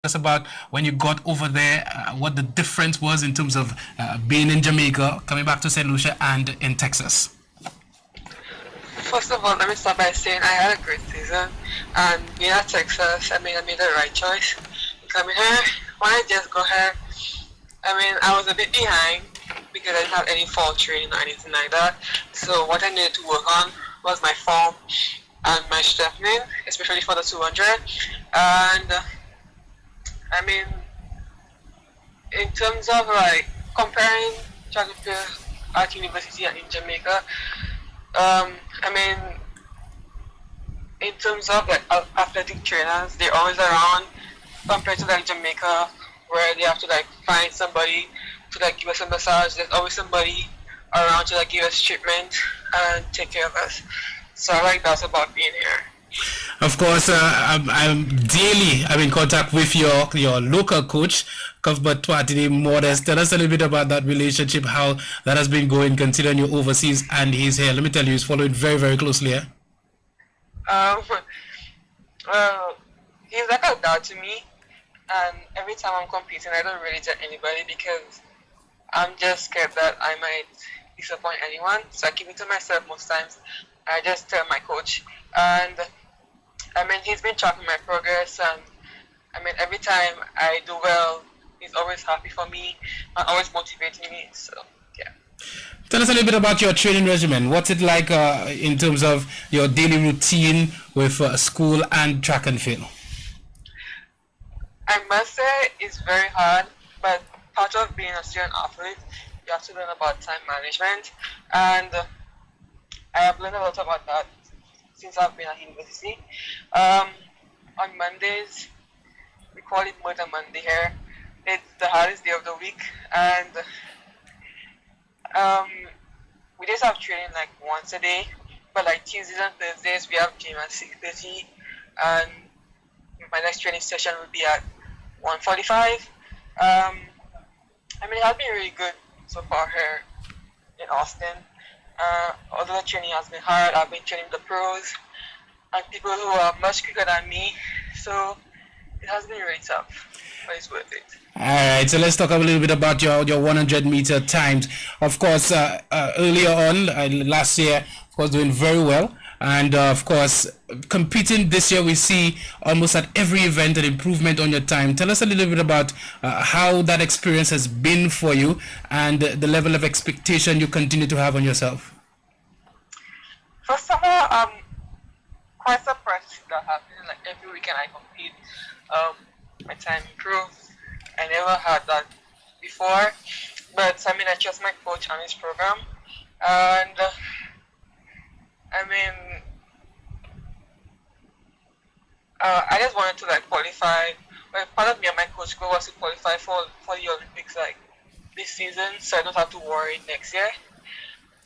us about when you got over there, what the difference was in terms of being in Jamaica, coming back to St. Lucia, and in Texas. First of all, let me start by saying I had a great season, and being at Texas, I made the right choice. Coming here, when I just got here, I was a bit behind because I didn't have any fall training or anything like that. So what I needed to work on was my form and my strengthening, especially for the 200. And I mean, in terms of like comparing track and field at university and in Jamaica, I mean, in terms of like athletic trainers, they're always around compared to like Jamaica, where they have to like find somebody to like give us a massage. There's always somebody around to like give us treatment and take care of us. So I like that about being here. Of course, I'm daily. I'm in contact with your local coach, Cuthbert Twatini Modest. Tell us a little bit about that relationship, how that has been going, considering you're overseas and he's here. Let me tell you, he's following very, very closely. Yeah? He's like a dad to me, and every time I'm competing, I don't really tell anybody because I'm just scared that I might disappoint anyone. So I keep it to myself most times. I just tell my coach, and he's been tracking my progress, and every time I do well, he's always happy for me and always motivating me. So yeah. Tell us a little bit about your training regimen. What's it like in terms of your daily routine with school and track and field? I must say it's very hard, but part of being a student athlete, you have to learn about time management, and I have learned a lot about that since I've been at university. On Mondays, we call it Murder Monday here. It's the hardest day of the week, and we just have training like once a day, but like Tuesdays and Thursdays we have gym at 6:30, and my next training session will be at 1:45. It has been really good so far here in Austin. Although the training has been hard, I've been training the pros and people who are much quicker than me, so it has been really tough, but it's worth it. Alright, so let's talk a little bit about your 100-meter times. Of course, earlier on, last year, of course, doing very well. And of course, competing this year, we see almost at every event an improvement on your time. Tell us a little bit about how that experience has been for you and the level of expectation you continue to have on yourself. First of all, I'm quite surprised that happening. Like every weekend I compete, my time improves. I never had that before, but I trust my coach and his program, and I just wanted to like qualify. Well, part of me and my coach goal was to qualify for the Olympics like this season, so I don't have to worry next year.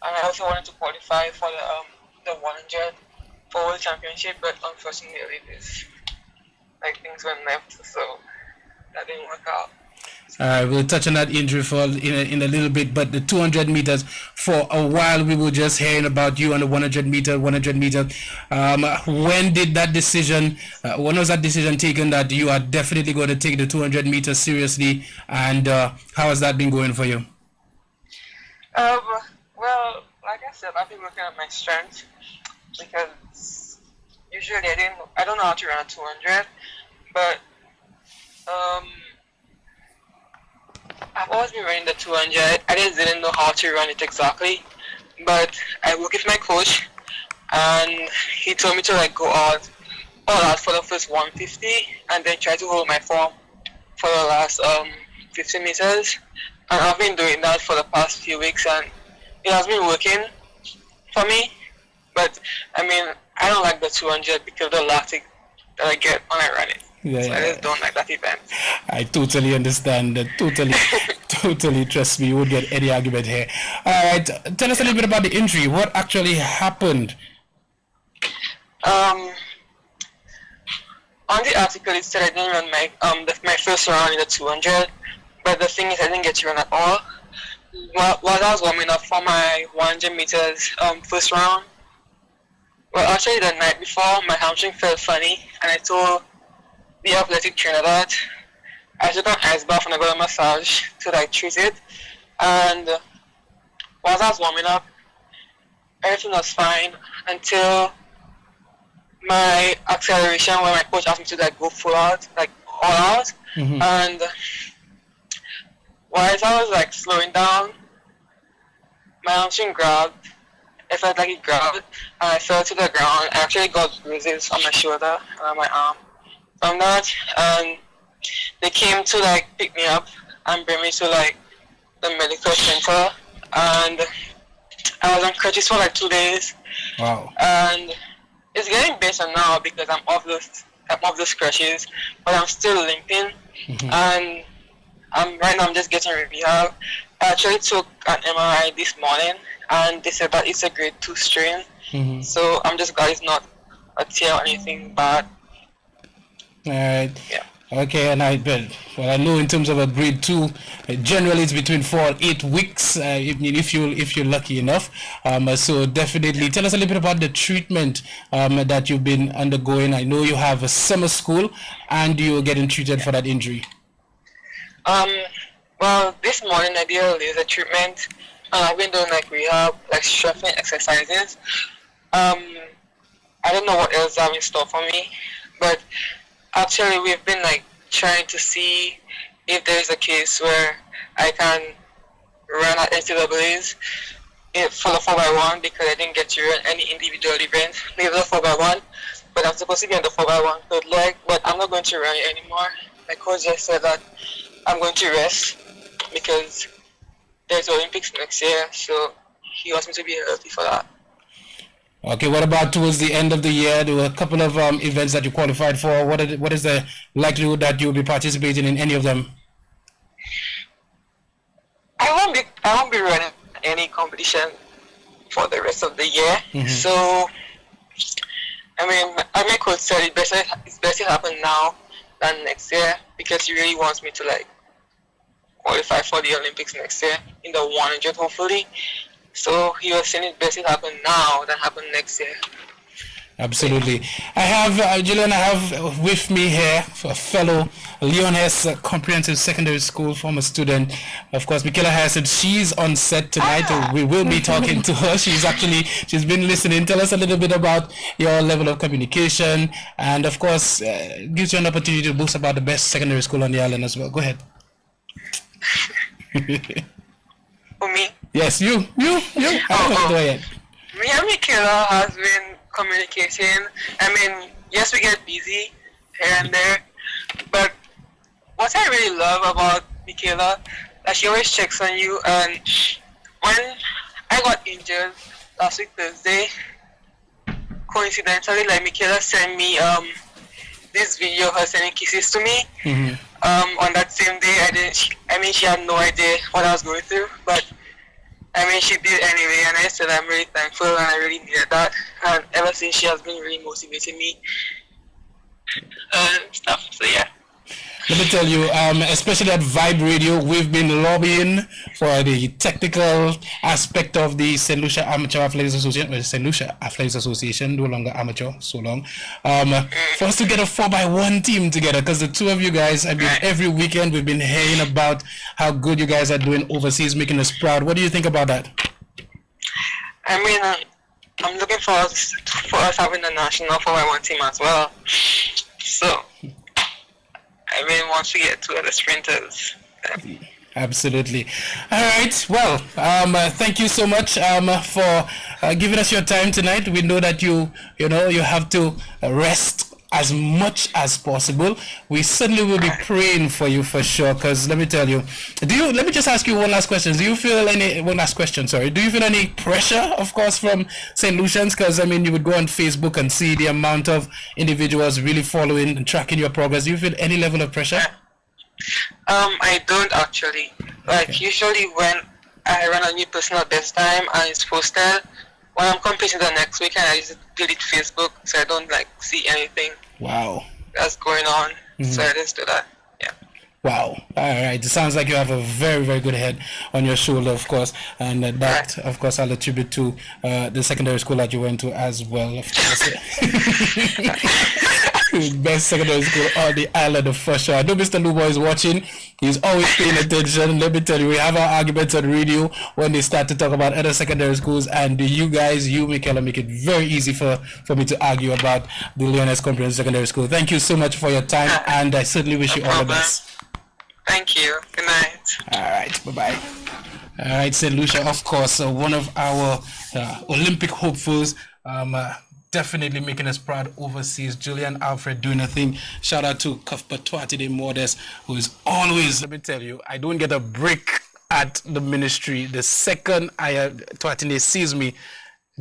And I also wanted to qualify for the 100 for World Championship, but unfortunately, things went left, so that didn't work out. We'll touch on that injury in a little bit, but the 200 meters, for a while we were just hearing about you on the 100 meter. When did that decision, when was that decision taken that you are definitely going to take the 200 meters seriously, and how has that been going for you? Well, like I said, I've been working on my strength because usually I don't know how to run a 200, but I've always been running the 200. I just didn't know how to run it exactly, but I worked with my coach, and he told me to like go all out for the first 150, and then try to hold my form for the last 50 meters. And I've been doing that for the past few weeks, and it has been working for me. But I don't like the 200 because of the lactic that I get when I run it. Yeah, so I just don't like that event. I totally understand. Totally trust me. You won't get any argument here. All right, tell us a little bit about the injury. What actually happened? On the article, it said I didn't run my first round in the 200, but the thing is I didn't get to run at all. While I was warming up for my 100 meters first round, well, actually the night before, my hamstring felt funny, and I told the athletic trainer that, I took an ice bath and I got a massage to like treat it. And while I was warming up, everything was fine until my acceleration, where my coach asked me to like go full out, like all out. And while I was like slowing down, my hamstring grabbed. It felt like it grabbed, and I fell to the ground. I actually got bruises on my shoulder and on my arm from that. And they came to like pick me up and bring me to like the medical center. And I was on crutches for like 2 days. Wow. And it's getting better now because I'm off those crutches, but I'm still limping. And right now I'm just getting rehab. I actually took an MRI this morning, and they said that it's a grade 2 strain. So I'm just glad it's not a tear or anything bad. All right. Yeah. Okay, and I know in terms of a grade 2, generally it's between 4 and 8 weeks, if you're lucky enough. So definitely tell us a little bit about the treatment that you've been undergoing. I know you have a summer school and you're getting treated for that injury. Well, this morning I did a laser treatment, and I've been doing like rehab, like strengthening exercises. I don't know what else are in store for me, but actually we've been like trying to see if there is a case where I can run at NCAAs for the 4x1, because I didn't get to run any individual events, leave the 4x1, but I'm supposed to be on the 4x1 third leg, but I'm not going to run it anymore. My coach just said that I'm going to rest because there's Olympics next year, so he wants me to be healthy for that. Okay, what about towards the end of the year? There were a couple of events that you qualified for. What is the likelihood that you'll be participating in any of them? I won't be running any competition for the rest of the year. So, I mean, my coach said it's better happen now than next year, because he really wants me to like qualify for the Olympics next year in the 100, hopefully. So he was saying it better happen now than happen next year. Absolutely. I have, Julian, I have with me here a fellow Leon Hess Comprehensive Secondary School former student. Of course, Michaela Harrison, she's on set tonight. We will be talking to her. She's been listening. Tell us a little bit about your level of communication, and of course, gives you an opportunity to boast about the best secondary school on the island as well. Go ahead. For me? Yes, you. Go ahead. Me and Michaela has been communicating. I mean, yes, we get busy here and there, but what I really love about Michaela, that she always checks on you. And when I got injured last week Thursday, coincidentally, like, Michaela sent me this video of her sending kisses to me. On that same day, she had no idea what I was going through, but I mean, she did anyway, and I said I'm really thankful, and I really needed that. And ever since, she has been really motivating me and stuff. So yeah. Let me tell you, especially at Vibe Radio, we've been lobbying for the technical aspect of the St. Lucia Amateur Athletics Association. Well, St. Lucia Athletics Association, no longer amateur, so long. For us to get a 4x1 team together, because the two of you guys, I mean, every weekend we've been hearing about how good you guys are doing overseas, making us proud. What do you think about that? I mean, I'm looking forward for us having a national 4x1 team as well. So, I mean, once we get to the sprinters. Absolutely. All right. Well, thank you so much for giving us your time tonight. We know that you have to rest as much as possible. We certainly will be praying for you for sure. Because let me tell you, let me just ask you one last question. Do you feel any pressure, of course, from St. Lucians? Because I mean, you would go on Facebook and see the amount of individuals really following and tracking your progress. Do you feel any level of pressure? I don't actually. Like, usually when I run a new personal best time and it's posted, when I'm competing the next weekend, I just delete Facebook, so I don't like see anything. Wow. That's going on. So I just do that. Yeah. Wow. All right. It sounds like you have a very, very good head on your shoulder, of course, and that, of course, I'll attribute to the secondary school that you went to as well, of course. Best secondary school on the island for sure. I know Mr. Lubo is watching. He's always paying attention. Let me tell you, we have our arguments on radio when they start to talk about other secondary schools, and you guys, you, Michaela, make it very easy for me to argue about the Leones Comprehensive Secondary School. Thank you so much for your time, and I certainly wish you all the best. Thank you. Good night. All right. Bye-bye. All right, St. Lucia, of course, one of our Olympic hopefuls, definitely making us proud overseas. Julian Alfred doing a thing. Shout out to Cuthbert Twatide Modest, who is always, let me tell you, I don't get a break at the ministry. The second Twatide sees me,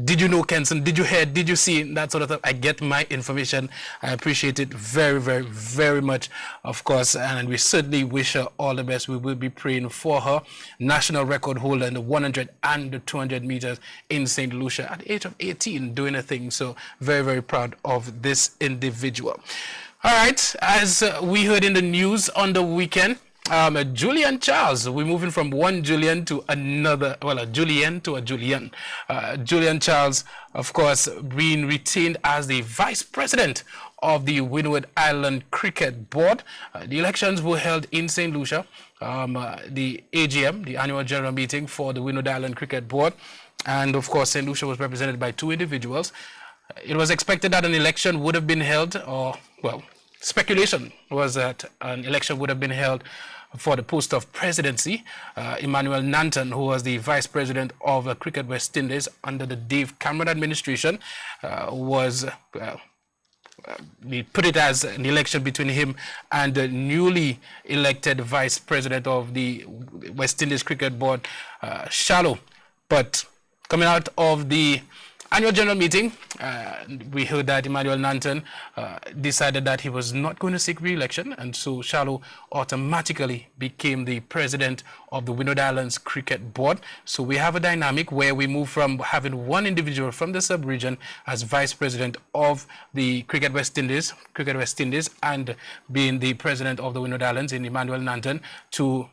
did you know Kenson? Did you hear? Did you see? That sort of stuff. I get my information. I appreciate it very, very, very much, of course. And we certainly wish her all the best. We will be praying for her. National record holder in the 100 and the 200 meters in St. Lucia at the age of 18 doing a thing. So very, very proud of this individual. All right. As we heard in the news on the weekend, Julian Charles, we're moving from one Julian to another, well, a Julian to a Julian. Julian Charles, of course, being retained as the vice president of the Windward Island Cricket Board. The elections were held in St. Lucia, the AGM, the annual general meeting for the Windward Island Cricket Board. And of course, St. Lucia was represented by 2 individuals. It was expected that an election would have been held, or, well, speculation was that an election would have been held for the post of presidency. Emmanuel Nanton, who was the vice president of Cricket West Indies under the Dave Cameron administration, we put it as an election between him and the newly elected vice president of the West Indies Cricket Board, Shallow. But coming out of the annual general meeting, we heard that Emmanuel Nanton decided that he was not going to seek re-election, and so Shallow automatically became the president of the Windward Islands Cricket Board. So we have a dynamic where we move from having one individual from the sub-region as vice president of the Cricket West Indies, and being the president of the Windward Islands in Emmanuel Nanton, to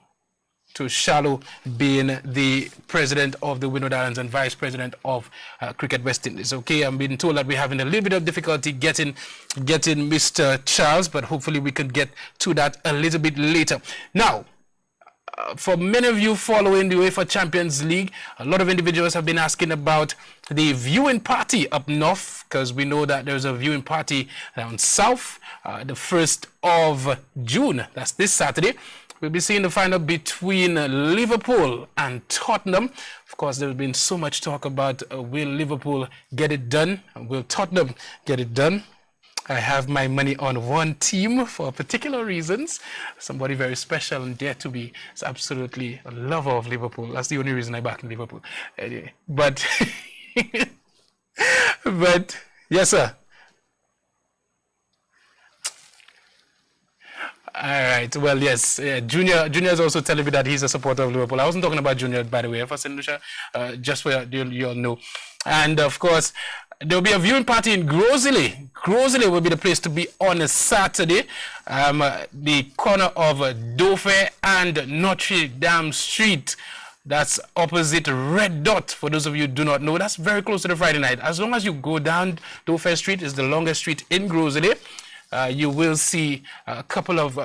Shallow being the president of the Windward Islands and vice president of Cricket West Indies. Okay, I'm being told that we're having a little bit of difficulty getting Mr. Charles, but hopefully we can get to that a little bit later. Now, for many of you following the UEFA Champions League, a lot of individuals have been asking about the viewing party up north, because we know that there's a viewing party down south, the 1st of June. That's this Saturday. We'll be seeing the final between Liverpool and Tottenham. Of course, there's been so much talk about will Liverpool get it done? Will Tottenham get it done? I have my money on one team for particular reasons. Somebody very special and dear to me is absolutely a lover of Liverpool. That's the only reason I back in Liverpool. Anyway, but, but yes, sir. All right. Well, yes. Junior is also telling me that he's a supporter of Liverpool. I wasn't talking about Junior, by the way, for St. Lucia, just for you all know. And of course, there will be a viewing party in Grosley. Grosley will be the place to be on a Saturday. The corner of Dauphin and Notre Dame Street. That's opposite Red Dot. For those of you who do not know, that's very close to the Friday night. As long as you go down Dauphin Street, is the longest street in Grosley. You will see a couple of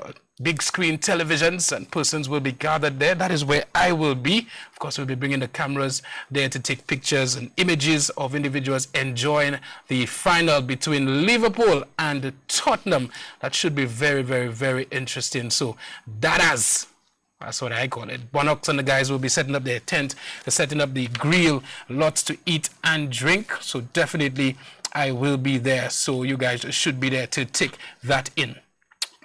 big screen televisions and persons will be gathered there. That is where I will be. Of course, we'll be bringing the cameras there to take pictures and images of individuals enjoying the final between Liverpool and Tottenham. That should be very, very, very interesting. So that's what I call it. Bonox and the guys will be setting up their tent. They're setting up the grill, lots to eat and drink. So definitely I will be there. So you guys should be there to take that in.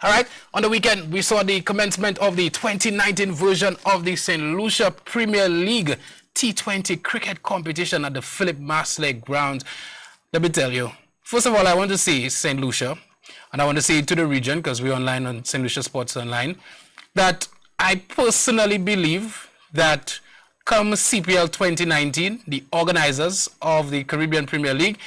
All right. On the weekend, we saw the commencement of the 2019 version of the St. Lucia Premier League T20 cricket competition at the Philip Marsleg grounds. Let me tell you, first of all, I want to say St. Lucia, and I want to say to the region, because we're online on St. Lucia Sports Online, that I personally believe that come CPL 2019, the organizers of the Caribbean Premier League,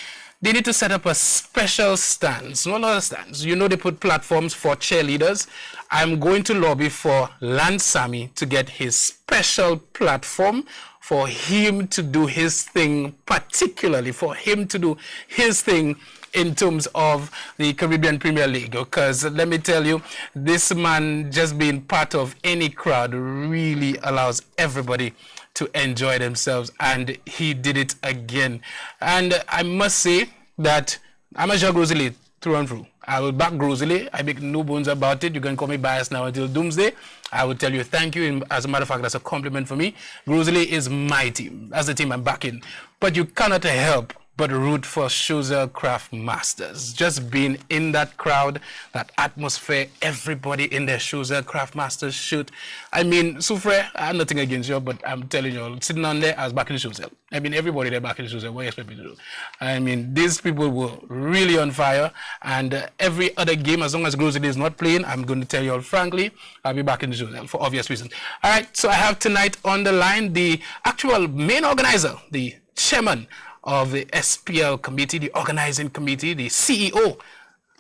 they need to set up a special stands, no other stands. You know, they put platforms for cheerleaders. I'm going to lobby for Lance Sammy to get his special platform for him to do his thing, particularly for him to do his thing in terms of the Caribbean Premier League, because let me tell you, this man just being part of any crowd really allows everybody to enjoy themselves, and he did it again. And I must say that I'm a Jacques Groseley through and through. I will back Groseley. I make no bones about it. You can call me biased now until doomsday. I will tell you thank you. And as a matter of fact, that's a compliment for me. Groseley is my team. That's the team I'm backing. But you cannot help but root for Schuster Craft Masters. Just being in that crowd, that atmosphere, everybody in their Schuster Craft Masters shoot. I mean, Soufre, I have nothing against you, but I'm telling you, sitting on there, I was backing Schuster. I mean, everybody there backing Schuster. What do you expect me to do? I mean, these people were really on fire, and every other game, as long as Groseley is not playing, I'm going to tell you all frankly, I'll be backing Schuster for obvious reasons. All right, so I have tonight on the line the actual main organizer, the chairman of the SPL committee, the organizing committee, the CEO,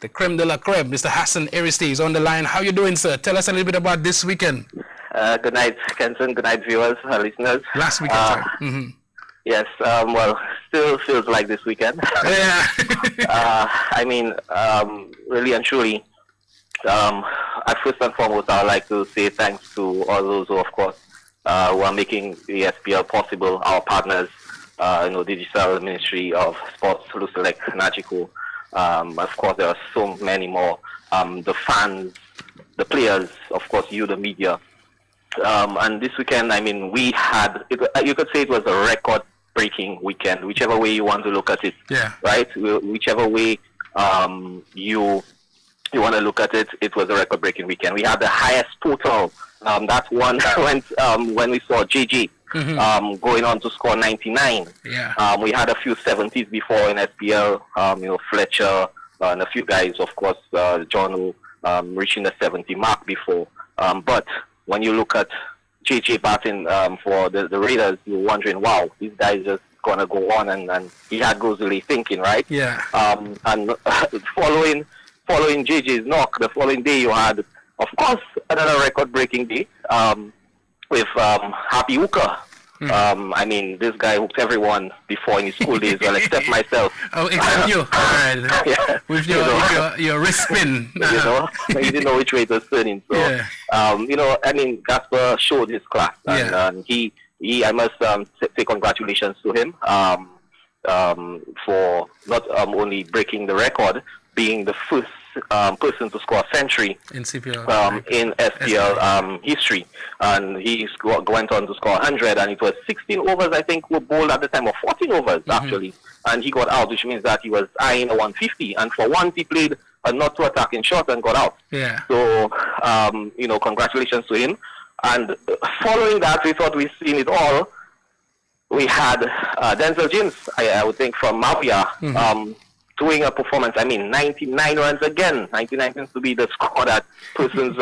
the creme de la creme, Mr. Hassan Aristide is on the line. How you doing, sir? Tell us a little bit about this weekend. Good night, Kenson. Good night, viewers, listeners. Last weekend, sir. Yes, well, still feels like this weekend. Yeah. I mean, really and truly, first and foremost, I would like to say thanks to all those who, of course, who are making the SPL possible, our partners, Digital Ministry of Sports, Luselect, Nagico. Of course, there are so many more. The fans, the players, of course, you, the media. And this weekend, I mean, we had, you could say it was a record-breaking weekend, whichever way you want to look at it. Yeah. Right? Whichever way you want to look at it, it was a record-breaking weekend. We had the highest total. That one went when we saw JJ. Going on to score 99. Yeah. We had a few 70s before in SPL, Fletcher and a few guys, of course, John reaching the 70 mark before. But when you look at JJ batting for the Raiders, you're wondering, wow, this guy is just going to go on, and he had Groseley thinking, right? Yeah. And following JJ's knock, the following day you had, of course, another record-breaking day. With Happy Hooker. I mean, this guy hooked everyone before in his school days, well, except myself. Oh, except you. All right. Yeah. With your wrist spin. You didn't know which way it was turning. So, yeah. I mean, Gasper showed his class. And, yeah. I must say congratulations to him for not only breaking the record, being the first person to score a century in CPL, in SPL history, and he went on to score 100, and it was 16 overs, I think, were bowled at the time, or 14 overs actually, and he got out, which means that he was eyeing a 150, and for once he played a not to attacking shot and got out. Yeah. So, congratulations to him. And following that, we thought we'd seen it all. We had Denzel James, I would think, from Mafia, doing a performance, I mean, 99 runs again. 99 seems to be the score that persons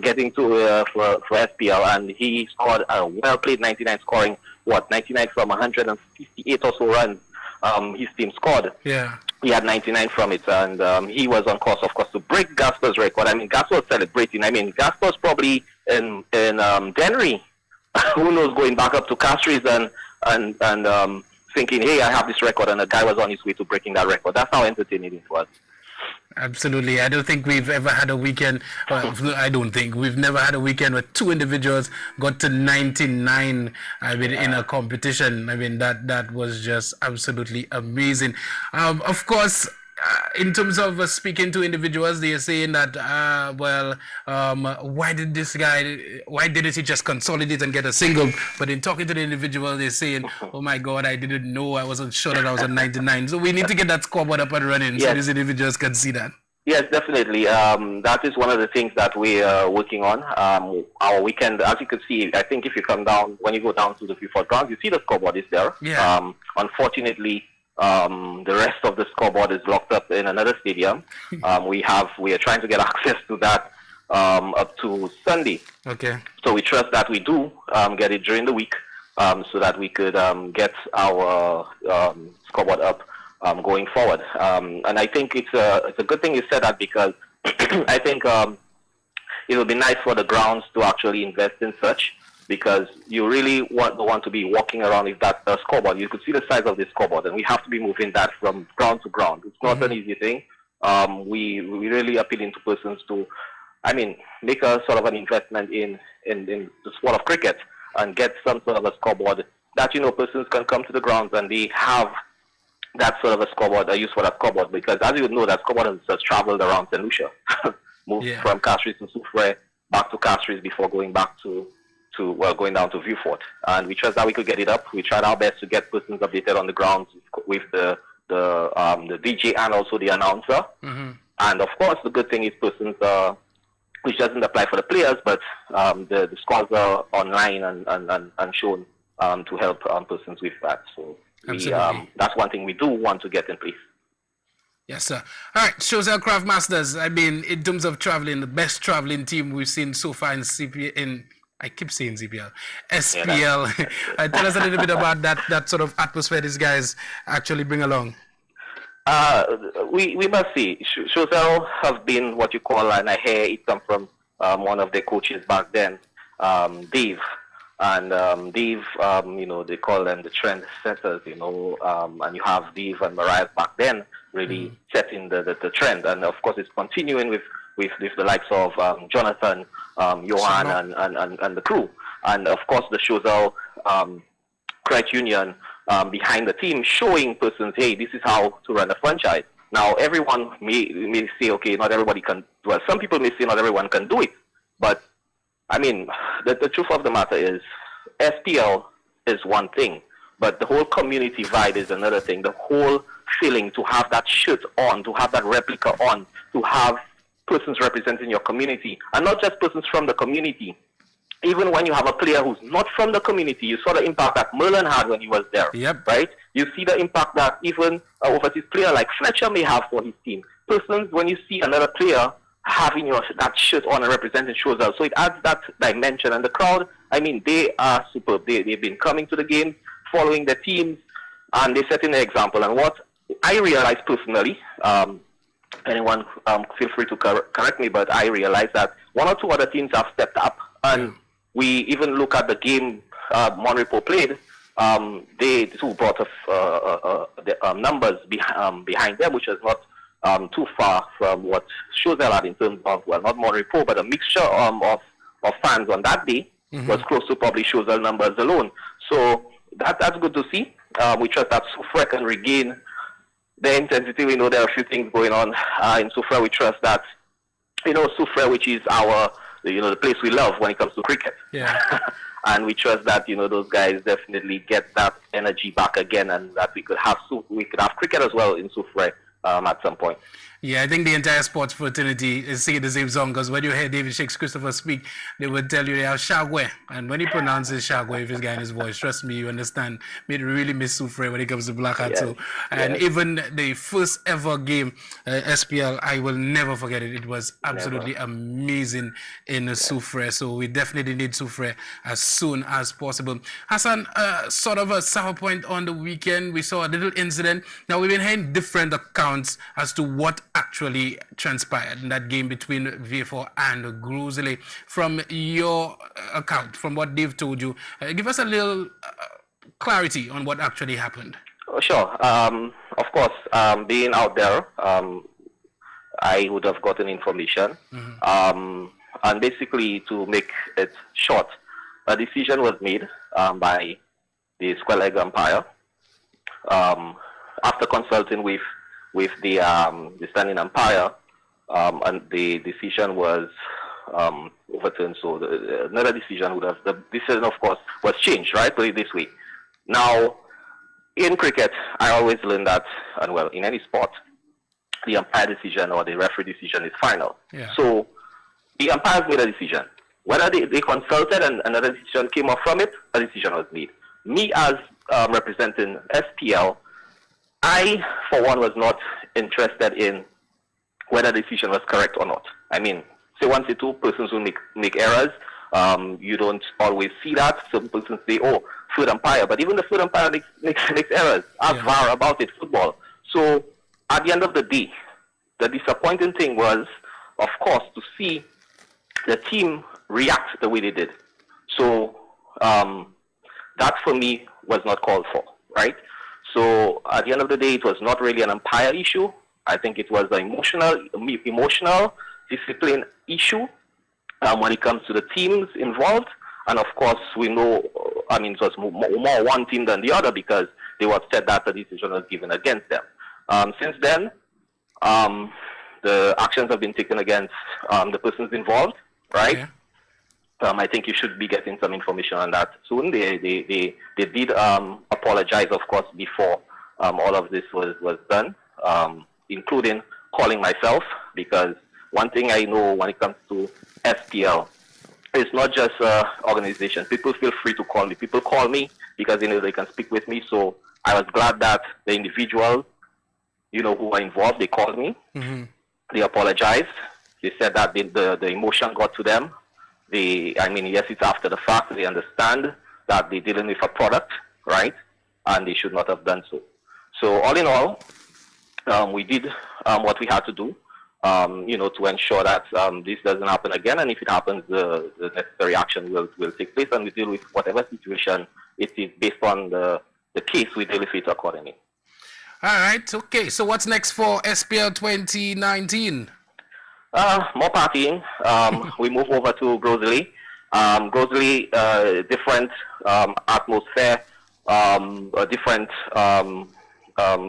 getting to for SPL, and he scored a well-played 99, scoring, 99 from 158 or so runs his team scored. Yeah. He had 99 from it, and he was on course, of course, to break Gasper's record. I mean, Gasper was celebrating. I mean, Gasper's probably in Dennery. Who knows, going back up to Castries and thinking, hey, I have this record, and the guy was on his way to breaking that record. That's how entertaining it was. Absolutely. I don't think we've ever had a weekend, we've never had a weekend where two individuals got to 99 in a competition. I mean, that was just absolutely amazing. Of course, in terms of speaking to individuals, they are saying that, why didn't he just consolidate and get a single? But in talking to the individual, they're saying, oh my God, I didn't know, I wasn't sure that I was on 99. So we need to get that scoreboard up and running, so these individuals can see that. Yes, definitely. That is one of the things that we are working on. Our weekend, as you can see, I think if you come down, when you go down to the Beaufort grounds, you see the scoreboard is there. Yeah. Unfortunately, the rest of the scoreboard is locked up in another stadium. We are trying to get access to that up to Sunday. Okay. So we trust that we do get it during the week, so that we could get our scoreboard up going forward. And I think it's a good thing you said that, because I think it would be nice for the grounds to actually invest in such. because you really don't want to be walking around with that scoreboard. You could see the size of the scoreboard, and we have to be moving that from ground to ground. It's not an easy thing. We really appealing to persons to, make a sort of an investment in the sport of cricket and get some sort of a scoreboard that, persons can come to the grounds and they have that sort of a scoreboard, a use for that scoreboard, because as you know, that scoreboard has just traveled around St. Lucia, moved from Castries to Soufrière, back to Castries before going back going down to Vieux Fort. And we trust that we could get it up. We tried our best to get persons updated on the grounds with the DJ and also the announcer. And of course, the good thing is persons, which doesn't apply for the players, but the scores are online and shown to help persons with that. So that's one thing we do want to get in place. Yes, sir. All right, Choiseul Craftmasters. In terms of traveling, the best traveling team we've seen so far in SPL. Tell us a little bit about that sort of atmosphere these guys actually bring along. We must see. Choiseul have been what you call, and I hear it come from one of their coaches back then, Dave. And Dave, they call them the trend setters, and you have Dave and Mariah back then really setting the trend. And of course, it's continuing with the likes of Jonathan, Johan, and the crew. And of course, the Choiseul Credit Union behind the team, showing persons, hey, this is how to run a franchise. Now, everyone may say, okay, not everybody can. Well, some people may say not everyone can do it, but the truth of the matter is, SPL is one thing, but the whole community vibe is another thing. The whole feeling to have that shirt on, to have that replica on, to have persons representing your community, and not just persons from the community. Even when you have a player who's not from the community, you saw the impact that Merlin had when he was there, right? You see the impact that even overseas player like Fletcher may have for his team. Persons, when you see another player having that shirt on and representing Choiseul, so it adds that dimension. And the crowd, they are superb. They've been coming to the games, following their teams, and they're setting the example. And what I realized personally, anyone feel free to correct me, but I realized that one or two other teams have stepped up, and we even look at the game Monrepo played. They too brought the numbers behind them, which is not too far from what Choiseul had in terms of, well, not Monrepo, but a mixture of fans on that day was close to probably Choiseul numbers alone. So that's good to see. We trust that Soufrière can regain the intensity. We know there are a few things going on in Soufrière. We trust that, Soufrière, which is the place we love when it comes to cricket. Yeah. And we trust that, those guys definitely get that energy back again, and that we could have cricket as well in Soufrière at some point. Yeah, I think the entire sports fraternity is singing the same song, because when you hear David Shakes Christopher speak, they would tell you they are Shagwe. And when he pronounces Shagwe, if he's got in his voice, trust me, you understand. Me really miss Soufrière when it comes to Black Hat too. And even the first ever game, SPL, I will never forget it. It was absolutely amazing in Soufrière. So we definitely need Soufrière as soon as possible. Hassan, sort of a sour point on the weekend. We saw a little incident. Now, we've been hearing different accounts as to what actually transpired in that game between V4 and Groosley. From your account, from what Dave told you, give us a little clarity on what actually happened. Sure. Of course, being out there, I would have gotten information. And basically, to make it short, a decision was made by the square leg umpire after consulting with the standing umpire, and the decision was overturned. So another decision the decision, of course, was changed, right? Put it this way. Now, in cricket, I always learn that, and well, in any sport, the umpire decision or the referee decision is final. Yeah. So the umpires made a decision. Whether they consulted and another decision came off from it, a decision was made. Me, as representing SPL, I, for one, was not interested in whether the decision was correct or not. Say one, say two, persons will make errors. You don't always see that. Some persons say, oh, third umpire. But even the third umpire makes errors. Ask VAR about it, football. So at the end of the day, the disappointing thing was, of course, to see the team react the way they did. So that for me was not called for, right? So at the end of the day, it was not really an umpire issue. I think it was an emotional discipline issue when it comes to the teams involved. And of course, we know, I mean, it was more one team than the other because they were upset that the decision was given against them. Since then, the actions have been taken against the persons involved, right? Yeah. I think you should be getting some information on that soon. They did apologize, of course, before all of this was done, including calling myself, because one thing I know when it comes to SPL, it's not just organization. People feel free to call me. People call me because they know they can speak with me. So I was glad that the individuals, who are involved, they called me. Mm-hmm. They apologized. They said that the emotion got to them. Yes, it's after the fact. They understand that they're dealing with a product, right? And they should not have done so. So all in all, we did what we had to do, to ensure that this doesn't happen again. And if it happens, the necessary action will take place, and we deal with whatever situation it is based on the case. We deal with it accordingly. All right. Okay. So what's next for SPL 2019? More partying. We move over to Grosley. Grosley, different atmosphere, different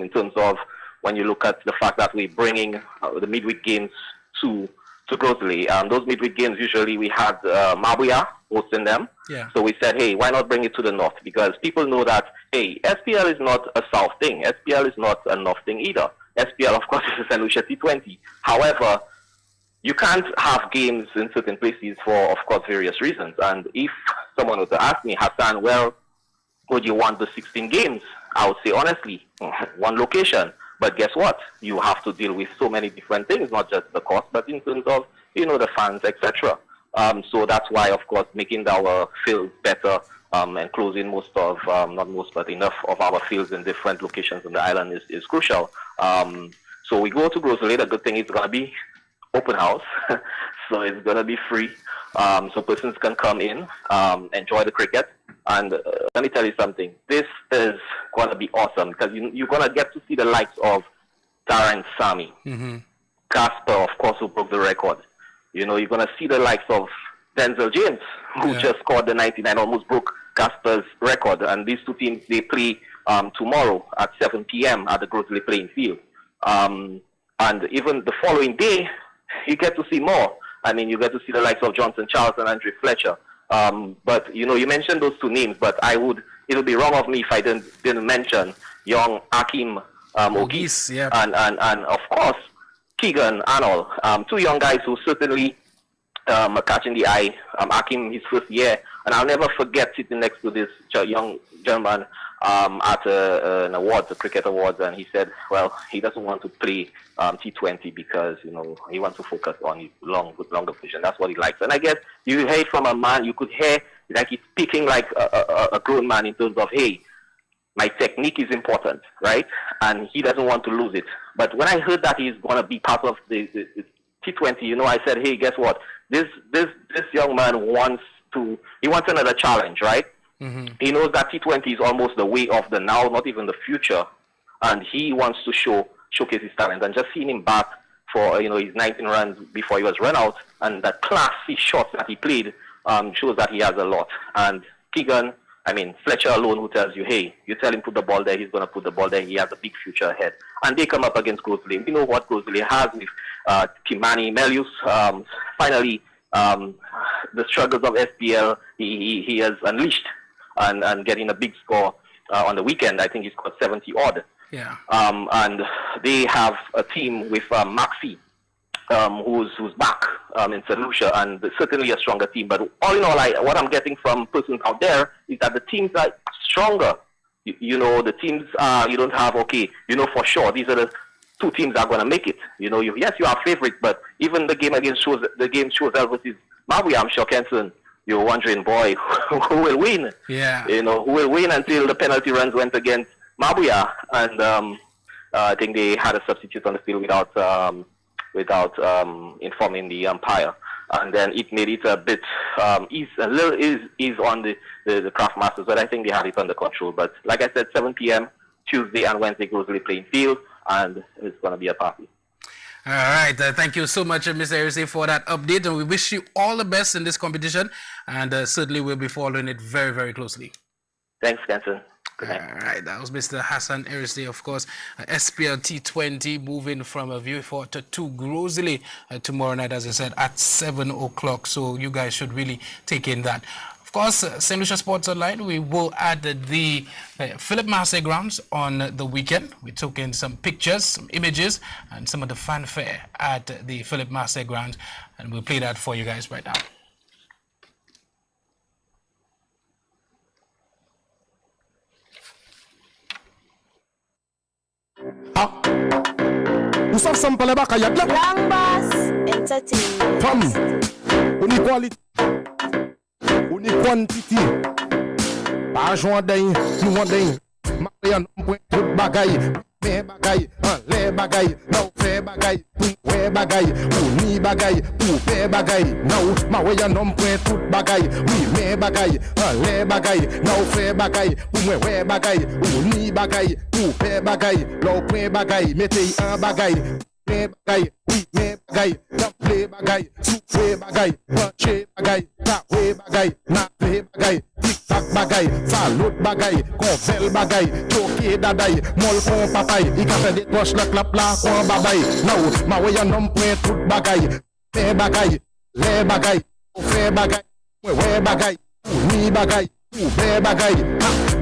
in terms of when you look at the fact that we're bringing the midweek games to Grosley. Those midweek games, usually we had Mabuya hosting them. Yeah. So we said, hey, why not bring it to the north? Because people know that, hey, SPL is not a south thing. SPL is not a north thing either. SPL, of course, is a St. Lucia T20. However, you can't have games in certain places for, of course, various reasons. And if someone were to ask me, Hassan, well, would you want the 16 games? I would say, honestly, one location. But guess what? You have to deal with so many different things, not just the cost, but in terms of, the fans, etc. So that's why, of course, making our fields better and closing most of, not most, but enough of our fields in different locations on the island is crucial. So we go to Grosley. The good thing is going to be open house, so it's going to be free. So persons can come in, enjoy the cricket. And let me tell you something, this is going to be awesome because you're going to get to see the likes of Darren Sammy, Casper, of course, who broke the record. You're going to see the likes of Denzel James, who just scored the 99, almost broke Casper's record. And these two teams, they play tomorrow at 7 p.m. at the Grosley playing field. And even the following day, you get to see more. I mean, you get to see the likes of Johnson Charles and Andre Fletcher. But, you mentioned those two names, but it would be wrong of me if I didn't mention young Akim Ogis, yeah. and of course, Keegan Arnold. Two young guys who certainly are catching the eye. Akim, his first year, and I'll never forget sitting next to this young German at an award, the cricket awards, and he said, well, he doesn't want to play T20 because, he wants to focus on his longer vision. That's what he likes. And I guess you hear it from a man, you could hear like he's speaking like a grown man in terms of, hey, my technique is important, right? And he doesn't want to lose it. But when I heard that he's going to be part of the T20, I said, hey, guess what? This young man wants another challenge, right? Mm-hmm. He knows that T20 is almost the way of the now, not even the future, and he wants to showcase his talent. And just seeing him back for his 19 runs before he was run out, and the classy shots that he played shows that he has a lot. And Keegan, Fletcher alone, who tells you, hey, you tell him put the ball there, he's going to put the ball there. He has a big future ahead. And they come up against Grosley. We know what Grosley has with Kimani Melius. Finally, the struggles of SPL, he has unleashed. And getting a big score on the weekend. I think he scored 70 odd. Yeah. And they have a team with Maxi, who's back in St. Lucia, and certainly a stronger team. But all in all, what I'm getting from persons out there is that the teams are stronger. The teams you don't have, for sure, these are the two teams that are going to make it. Yes, you are favorite, but even the game against Choiseul versus Mabuya, I'm sure, Kenson, you're wondering, boy, who will win? Yeah. Who will win until the penalty runs went against Mabuya, and I think they had a substitute on the field without informing the umpire. and then it made it a bit ease on the Craftmasters, but I think they had it under control. But like I said, 7 p.m. Tuesday and Wednesday, Grosley playing field, and it's going to be a party. All right. Thank you so much, Mr. Irsay, for that update. And we wish you all the best in this competition. And certainly we'll be following it very, very closely. Thanks, Kenton. All right. That was Mr. Hassan Irsay, of course. SPL T20 moving from a Vieux Fort to Grosley tomorrow night, as I said, at 7 o'clock. So you guys should really take in that. Of course, St. Lucia Sports Online, we will add the Philip Massey grounds on the weekend. We took in some pictures, some images, and some of the fanfare at the Philip Massey grounds, and we'll play that for you guys right now. Long Boss Entertainment. Uni quantity. Pas joint d'un, nous on d'un. Marian point tout bagay. Mais bagay, les bagay. Non fait bagay, pour ouais bagay. Ou ni bagay, pour faire bagay. Non, ma way un homme point tout bagay. Oui, mais bagay, les bagay. Non fait bagay, pour ouais bagay. Ou ni bagay, pour faire bagay. L'au point bagay, mettez un bagay. Mais bagay, oui, mais bagay. Play bagay, souffle bagay, punche bagay, tawe bagay, nape bagay, tic-tac bagay, salut bagay, konvel bagay, choke daday, mol kon papay, I ka fait des poches la clap la kon babay. Now, ma way un homme point tout bagay, fait bagay, les bagay, fait bagay, ouais bagay, ni bagay, ou fait bagay,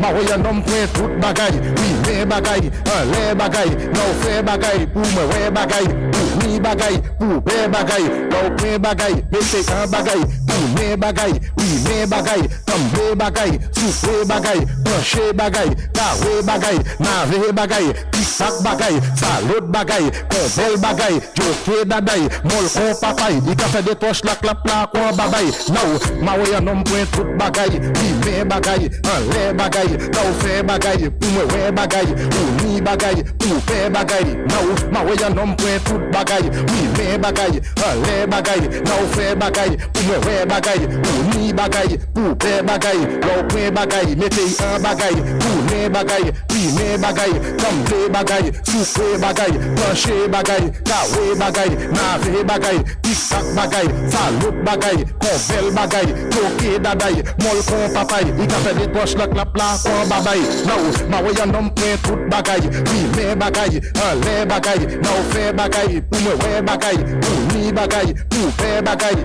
ma way un homme point tout bagay, oui mais bagay, les bagay, non fait bagay, pour me ouais bagay, pour ni bagay, pour faire bagay, non fait bagay, mettez un bagay, pour mes bagay, oui mais bagay, tomber bagay, souffler bagay, pencher bagay, carré bagay, naver bagay, tic-tac bagay, salut bagay, konvel bagay, joke daday, mol kon papay, I ka fait des toches la clap la kon babay. Now, ma way un homme point tout bagay, oui mais bagay, les bagay, non fait bagay, pour me ouais bagay, ou ni bagay, pour faire bagay. Now, ma way un homme point tout bagay, oui mais bagay, les bagay, non fait bagay, pour me ouais bagay, ou ni bagay, pour faire bagay. L'au point bagay, mettez un bagay, pour les bagay, oui mais bagay, comme des bagay, souffle bagay, pencher bagay, kawe bagay, naver bagay, tic-tac bagay, salut bagay, konvel bagay, choke daday, mol kon papay, I ka fait des poches la clap la kon babay. Now, ma way un homme point tout bagay, oui mais bagay, les bagay, non fait bagay, pour me ouais bagay, pour ni bagay, pour faire bagay.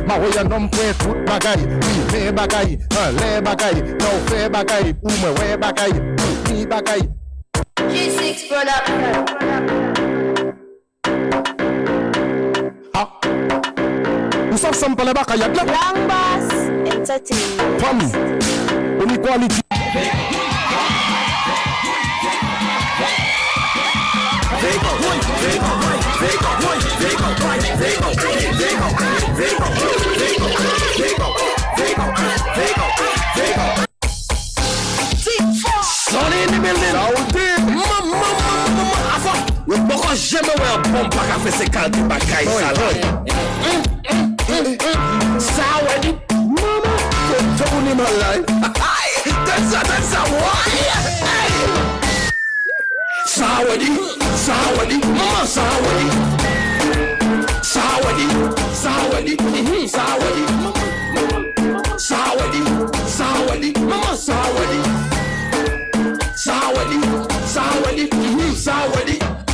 Ma way un homme point tout bagay, oui mais bagay, les bagay, non fait bagay, pour me ouais bagay, pour ni bagay. G6 Production. Nous sommes sans parler bakay là. Long Boss Entertainment. Femme, on equality. Sonny in the building. Mama. We boko jamais ouais un bon pas à faire ces calculs bagaille ça là. Ça ouais mama. Tony my life. That's a why. Sawadi, mama Sawadi, Sawadi, mama Sawadi.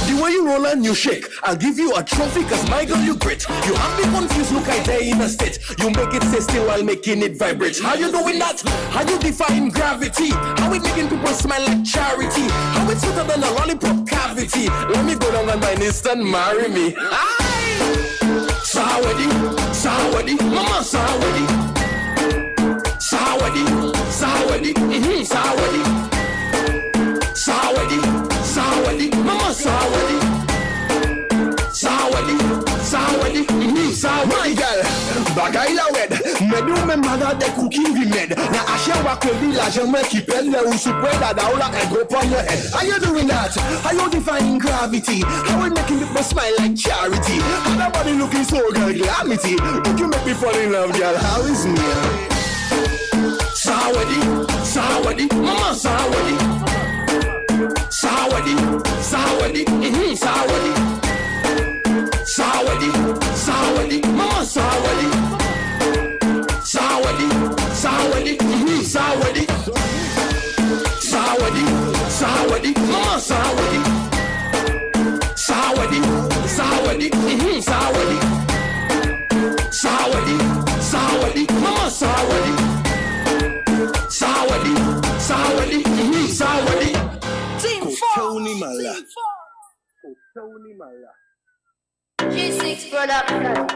The way you roll and you shake, I'll give you a trophy cause my girl you great. You have me confused, look I there in a state. You make it stay still while making it vibrate. How you doing that? How you defying gravity? How it making people smile like charity? How it's sweeter than a lollipop cavity? Let me go down on my list and marry me. Sawadi, mama Sawadi, Sawadi, mama Sawadi, Sawadi, my girl, bagay la wed, Mais nous même malade des cookies we made. Na achia wa kwe village and make keep elle ou supwe that all and go upon your head. How you doing that? How you defying gravity? How we making people smile like charity? How that body looking so girl glamity? Look you make me fall in love, girl. How is me? Sawadi, Sawadi, Mama Sawadi, Sawadi, Sawadi, Sawadi, Sawadi, Sawadi, Mama Sawadi, Sawadi, Sawadi, Sawadi, Sawadi, Sawadi, Mama Sawadi, Sawadi, Sawadi, Sawadi, Sawadi, Sawadi, Mama Sawadi. Sawadi, Sawadi, Sawadi. Team 4. G6 production.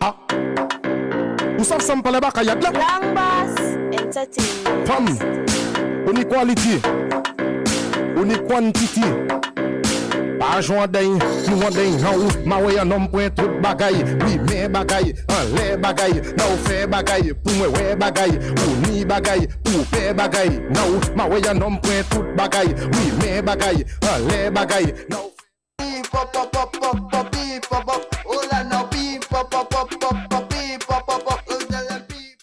Ah. Vous savez ça me parle pas kayad là. Lang Bass Entertainment. Femme. On y quality. On y quantity. Pas joint d'un, nous on d'un, non, ma way un homme point tout bagaille, oui, mais bagaille, en les bagaille, non, fait bagaille, pour moi, ouais bagaille, ou ni bagaille, pour faire bagaille, non, ma way un homme point tout bagaille, oui, mais bagaille, en les bagaille, non. Pop pop pop pop pop beep pop pop, oh la no beep pop pop pop pop pop beep pop pop pop, oh la beep.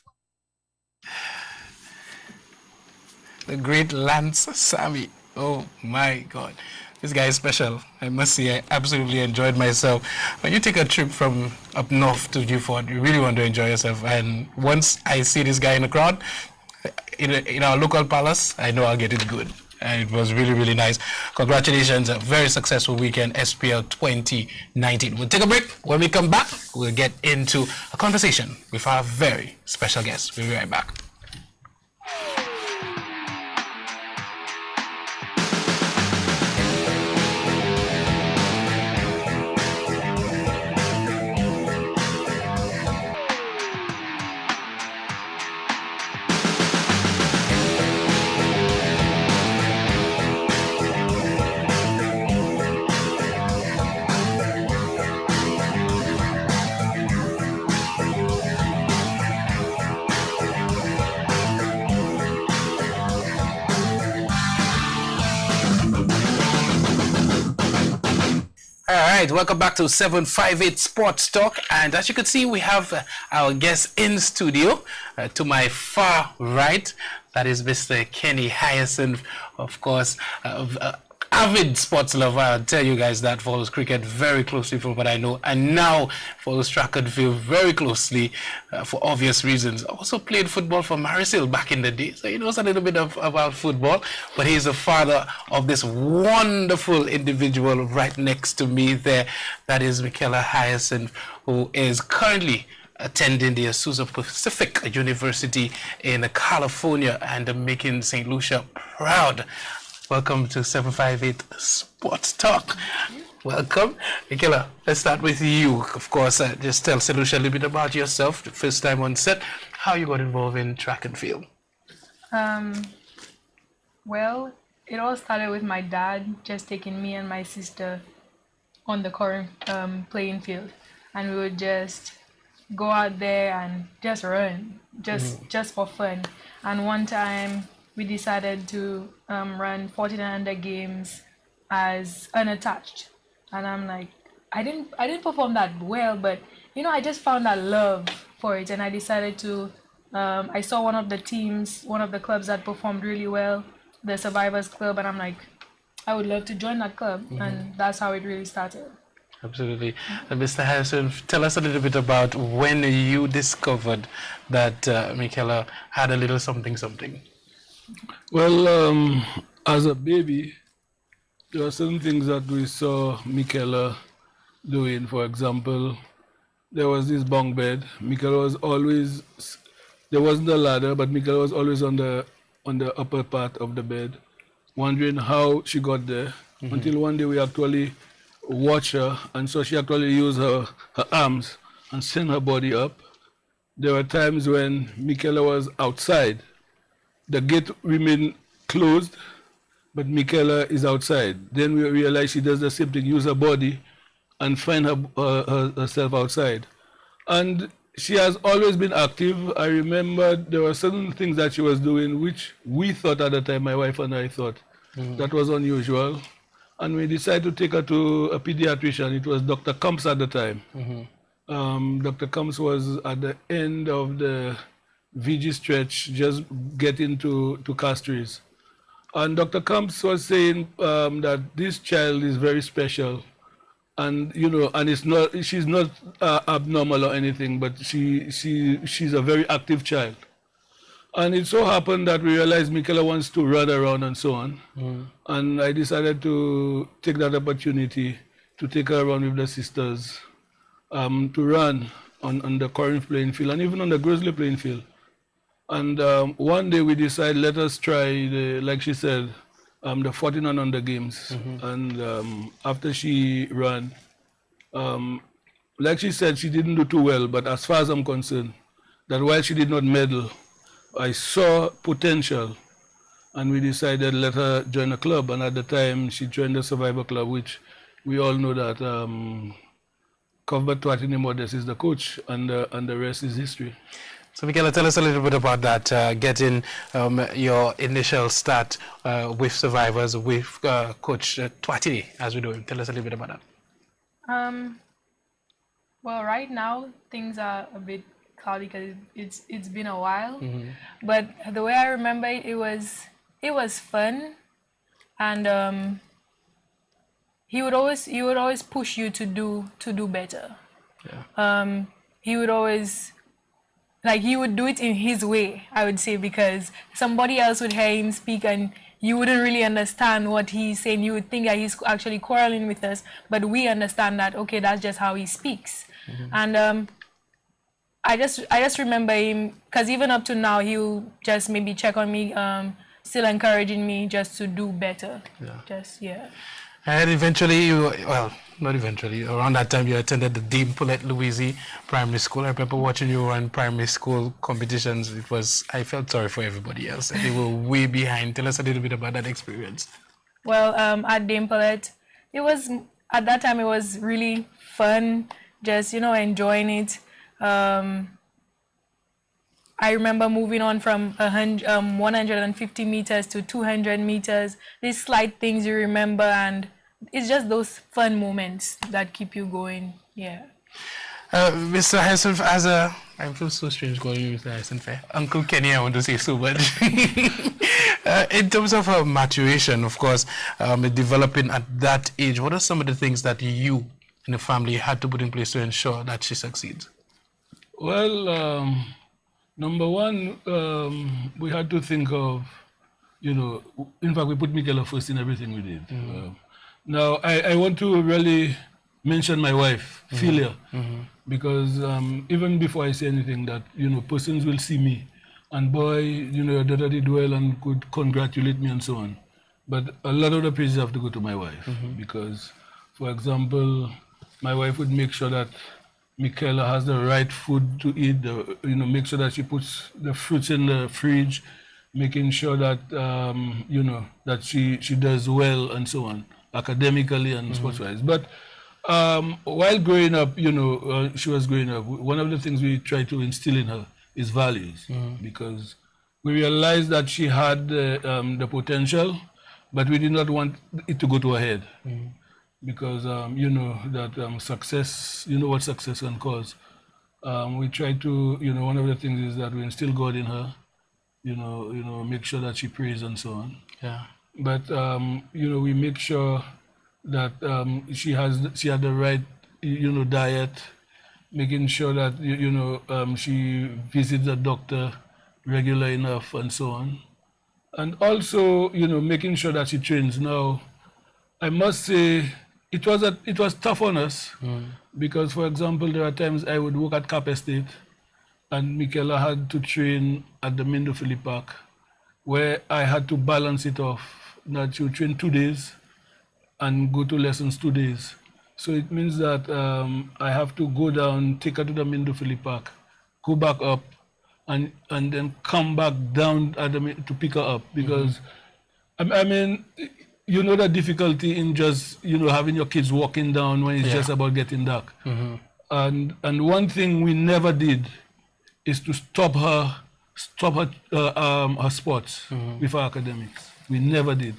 The great Lance Sammy. Oh my God. This guy is special. I must say, I absolutely enjoyed myself. When you take a trip from up north to Newford, you really want to enjoy yourself. And once I see this guy in the crowd, in our local palace, I know I'll get it good. And it was really, really nice. Congratulations, a very successful weekend, SPL 2019. We'll take a break. When we come back, we'll get into a conversation with our very special guest. We'll be right back. All right, welcome back to 758 Sports Talk. And as you can see, we have our guest in studio. To my far right, that is Mr. Kenny Hyacinth, of course, avid sports lover. I'll tell you guys that, follows cricket very closely from what I know, and now follows track and field very closely for obvious reasons. Also played football for Marisil back in the day, so he knows a little bit about football, but he's the father of this wonderful individual right next to me there. That is Michaela Hyacinth, who is currently attending the Azusa Pacific University in California and making St. Lucia proud. Welcome to 758 Sports Talk. Welcome. Michaela, let's start with you. Of course, just tell St. Lucia a little bit about yourself. The first time on set, how you got involved in track and field. Well, it all started with my dad just taking me and my sister on the current playing field. And we would just go out there and just run, just for fun. And one time, we decided to run 14 under games as unattached, and I'm like, I didn't perform that well, but you know, I just found that love for it, and I decided to. I saw one of the clubs that performed really well, the Survivors Club, and I'm like, I would love to join that club, and that's how it really started. Absolutely. Mr. Harrison, tell us a little bit about when you discovered that Michaela had a little something. Well, as a baby, there were certain things that we saw Michaela doing. For example, there was this bunk bed. Michaela was always, there wasn't a ladder, but Michaela was always on the upper part of the bed, wondering how she got there. Until one day we actually watched her, and so she actually used her arms and sent her body up. There were times when Michaela was outside. The gate remained closed, but Michaela is outside. Then we realized she does the same thing, use her body and find herself outside. And she has always been active. I remember there were certain things that she was doing which we thought at the time, my wife and I thought, that was unusual. And we decided to take her to a pediatrician. It was Dr. Kumps at the time. Dr. Kumps was at the end of the VG stretch, just getting to Castries. And Dr. Kumps was saying that this child is very special. And and she's not abnormal or anything, but she's a very active child. And it so happened that we realized Michaela wants to run around and so on. And I decided to take that opportunity to take her around with the sisters to run on the Corinth playing field and even on the Grizzly playing field. And one day we decided, let us try, like she said, the 14 and under games. And after she ran, like she said, she didn't do too well, but as far as I'm concerned, that while she did not medal, I saw potential, and we decided let her join a club. And at the time, she joined the Survivor Club, which we all know that Cuthbert Twatini Modest is the coach, and the rest is history. So, Michaela, tell us a little bit about that, getting your initial start with Survivors, with Coach Twatini, as we do. Tell us a little bit about that. Well, right now, things are a bit cloudy because it's been a while. But the way I remember it, it was fun. And he would always push you to do better. Yeah. He would always... he would do it in his way, I would say, because somebody else would hear him speak and you wouldn't really understand what he's saying. You would think that he's actually quarreling with us, but we understand that, okay, that's just how he speaks. And I just remember him, because even up to now, he'll just maybe check on me, still encouraging me just to do better. Yeah. And eventually, not eventually, around that time you attended the Dame Paulette Louise Primary School. I remember watching you run primary school competitions. I felt sorry for everybody else. They were way behind. Tell us a little bit about that experience. Well, at Dame Paulette, at that time it was really fun, just, enjoying it. I remember moving on from 150 meters to 200 meters. These slight things you remember, and it's just those fun moments that keep you going. Yeah. Mr. Hyacinthe, I feel so strange calling you Mr. Hyacinthe. Uncle Kenny, I want to say so much. In terms of maturation, of course, developing at that age, what are some of the things that you and the family had to put in place to ensure that she succeeds? Well, number one, we had to think of, in fact, we put Michaela first in everything we did. Now, I want to really mention my wife, Philia, because even before I say anything, that, persons will see me, and boy, your daughter did well and could congratulate me and so on. But a lot of the praises have to go to my wife, because, for example, my wife would make sure that Michaela has the right food to eat, make sure that she puts the fruits in the fridge, making sure that, that she does well and so on, academically and sports-wise. But while growing up, she was growing up, one of the things we try to instill in her is values, because we realized that she had the potential, but we did not want it to go to her head. Because that success, what success can cause. We try to, one of the things is that we instill God in her, make sure that she prays and so on. Yeah. But we make sure that she had the right, diet, making sure that she visits the doctor regular enough and so on, and also making sure that she trains. Now, I must say, it was tough on us, because, for example, there are times I would work at Cap Estate and Michaela had to train at the Mindofili Park, where I had to balance it off, that she would train 2 days and go to lessons 2 days. So it means that I have to go down, take her to the Mindofili Park, go back up, and then come back down to pick her up, because, I mean, you know the difficulty in just, you know, having your kids walking down when it's just about getting dark. And one thing we never did is to stop her sports with her academics. We never did.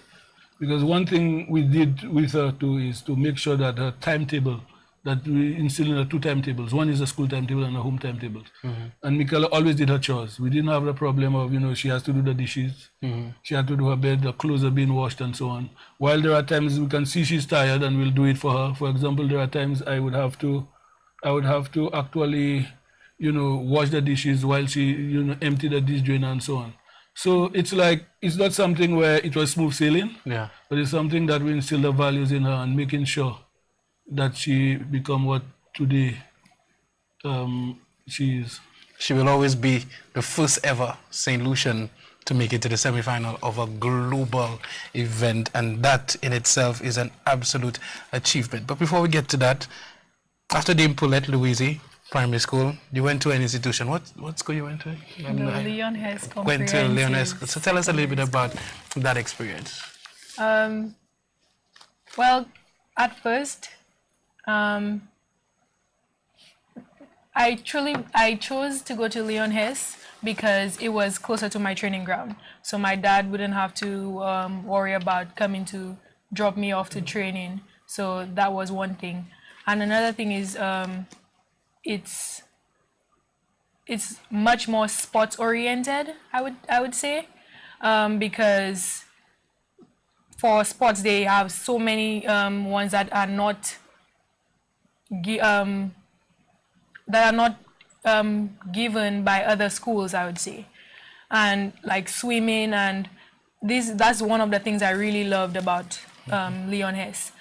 Because one thing we did with her too is to make sure that her timetable, that we instill in her 2 timetables. One is a school timetable and a home timetable. And Michaela always did her chores. We didn't have the problem of, you know, she has to do the dishes. She had to do her bed, the clothes are being washed and so on. While there are times we can see she's tired and we'll do it for her. For example, there are times I would have to actually, you know, wash the dishes while she, you know, empty the dish drain and so on. So it's like, it's not something where it was smooth sailing, but it's something that we instill the values in her and making sure that she become what today she is. She will always be the first ever St. Lucian to make it to the semi-final of a global event, and that in itself is an absolute achievement. But before we get to that, after Dame Paulette Louise Primary School, you went to an institution. What school you went to? The Leon Hess Comprehensive. Went to Leon Hess. So tell us a little bit about that experience. Well, at first, I chose to go to Leon Hess because it was closer to my training ground. So my dad wouldn't have to worry about coming to drop me off to training. So that was one thing. And another thing is it's much more sports oriented, I would say, because for sports they have so many ones that are not given by other schools, I would say, and like swimming, and that's one of the things I really loved about Leon Hess,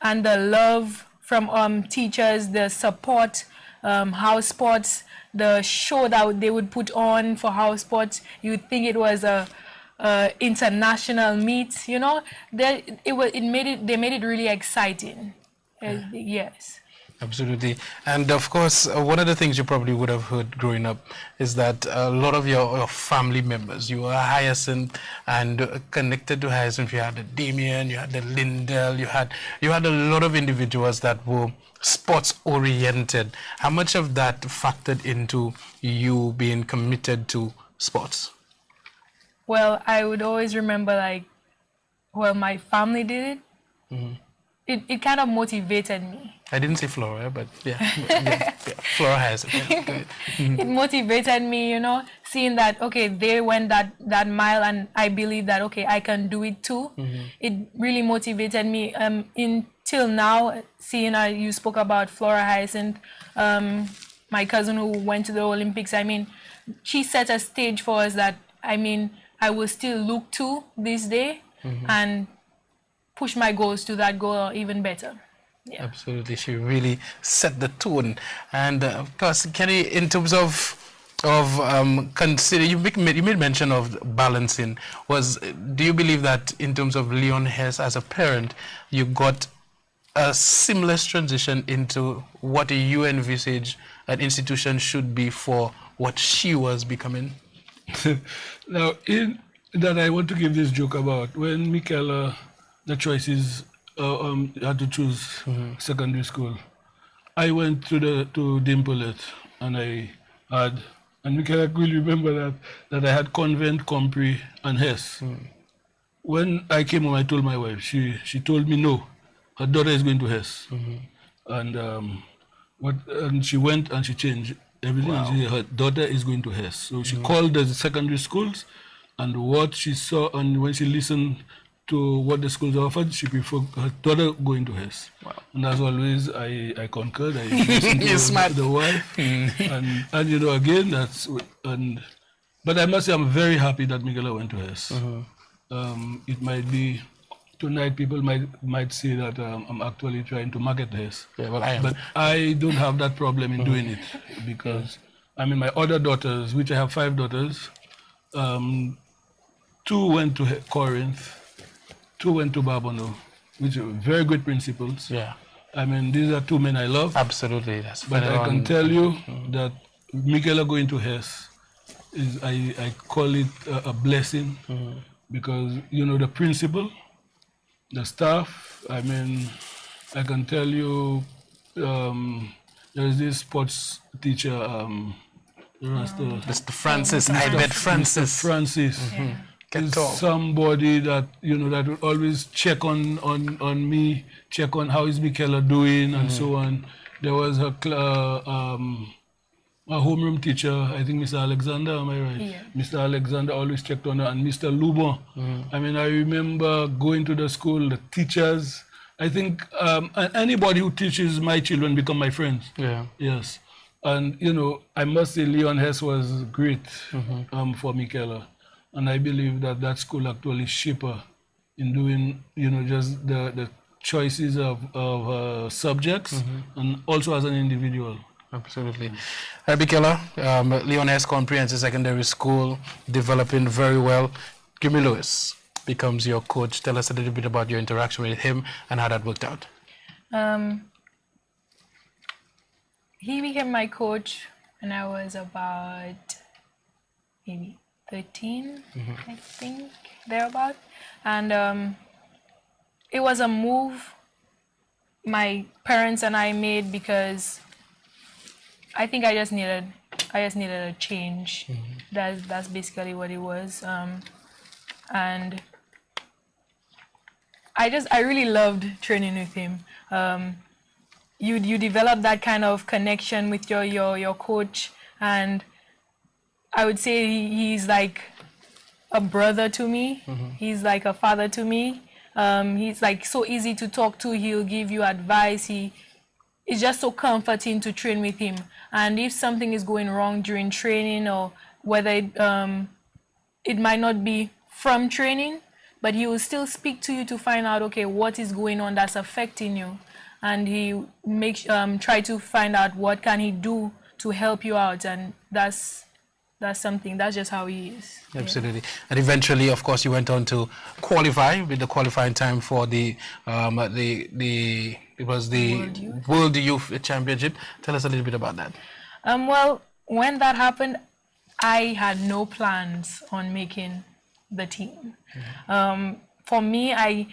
and the love from teachers, the support, house sports, the show that they would put on for house sports. You'd think it was a international meet, you know. They made it really exciting. Yes. Absolutely. And of course, one of the things you probably would have heard growing up is that a lot of your family members, you were Hyacinth, and connected to Hyacinth, you had the Damien, you had the Lindell, you had a lot of individuals that were sports oriented. How much of that factored into you being committed to sports? Well, I would always remember, like, well, my family did it. It kind of motivated me. I didn't say Flora, but yeah, Flora has it. Yeah, it motivated me, you know, seeing that, okay, they went that mile and I believe that, okay, I can do it too. It really motivated me. Until now, seeing you spoke about Flora Hyacinth, my cousin who went to the Olympics, I mean, she set a stage for us that, I mean, I will still look to this day and push my goals to that goal even better. Yeah. Absolutely, she really set the tone. And of course, Kenny, in terms of consider, you made mention of balancing. Do you believe that in terms of Leon Hess as a parent, you got a seamless transition into what you envisage an institution should be for what she was becoming? Now, in that I want to give this joke about when Michaela, the choices had to choose secondary school. I went to Dame Paulette, and Michaela will remember that I had Convent, Compre, and Hess. When I came home, I told my wife. She told me no, her daughter is going to Hess, and she went and she changed everything. Wow. And her daughter is going to Hess, so she called the secondary schools, and what she saw, and when she listened to what the schools offered, she preferred her daughter going to Hess. Wow. And as always, I concurred. I listened to the wife, and you know, again, but I must say I'm very happy that Michaela went to Hess. It might be tonight people might say that I'm actually trying to market Hess. Yeah, well, I am. But I don't have that problem in doing it, because I mean, my other daughters, which I have 5 daughters, 2 went to Corinth, 2 went to Barbono, which are very good principals. Yeah. I mean, these are 2 men I love. Absolutely. But I can tell you that Michaela going to Hess is, I call it a blessing, because, you know, the principal the staff, I mean, I can tell you, there's this sports teacher, Mr. Francis, I bet Francis. Mr. Francis. Is somebody that, you know, that will always check on me, check on how is Michaela doing and so on. There was a homeroom teacher, I think Mr. Alexander, am I right? Yeah. Mr. Alexander always checked on her, and Mr. Lubon. I mean, I remember going to the school, the teachers, I think anybody who teaches my children become my friends. Yeah. Yes. And, you know, I must say Leon Hess was great for Michaela. And I believe that that school actually shaped her in doing, you know, just the choices of subjects and also as an individual. Absolutely. Michaela, Leon Hess Comprehensive Secondary School, developing very well. Jimmy Lewis becomes your coach. Tell us a little bit about your interaction with him and how that worked out. He became my coach when I was about maybe 13, I think, thereabout. And it was a move my parents and I made because I think I just needed a change. That's basically what it was. And I really loved training with him. You develop that kind of connection with your coach, and I would say he's like a brother to me. He's like a father to me. He's like so easy to talk to. He'll give you advice. It's just so comforting to train with him. And if something is going wrong during training, or whether it might not be from training, but he will still speak to you to find out, okay, what is going on that's affecting you. And he makes try to find out what can he do to help you out, and that's something. That's just how he is. Absolutely. Yeah. And eventually, of course, you went on to qualify with the qualifying time for the World Youth Championship. Tell us a little bit about that. Well, when that happened, I had no plans on making the team. For me, I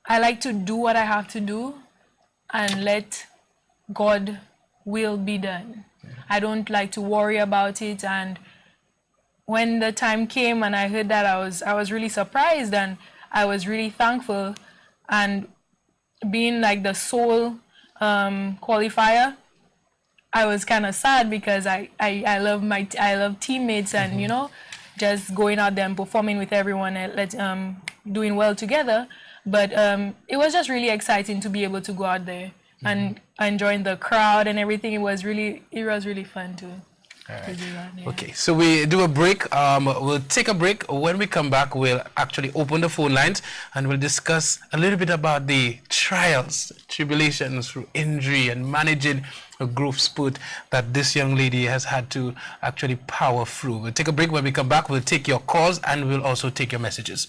like to do what I have to do and let God will be done. I don't like to worry about it. And when the time came and I heard that, I was really surprised, and I was really thankful. And being like the sole qualifier, I was kind of sad because I love teammates, and you know, just going out there and performing with everyone and doing well together. But it was just really exciting to be able to go out there and enjoying the crowd and everything. It was really fun to do that. Yeah. Okay, so we do a break. We'll take a break. When we come back, we'll actually open the phone lines and we'll discuss a little bit about the trials, tribulations through injury and managing a group sport that this young lady has had to actually power through. We'll take a break. When we come back, we'll take your calls and we'll also take your messages.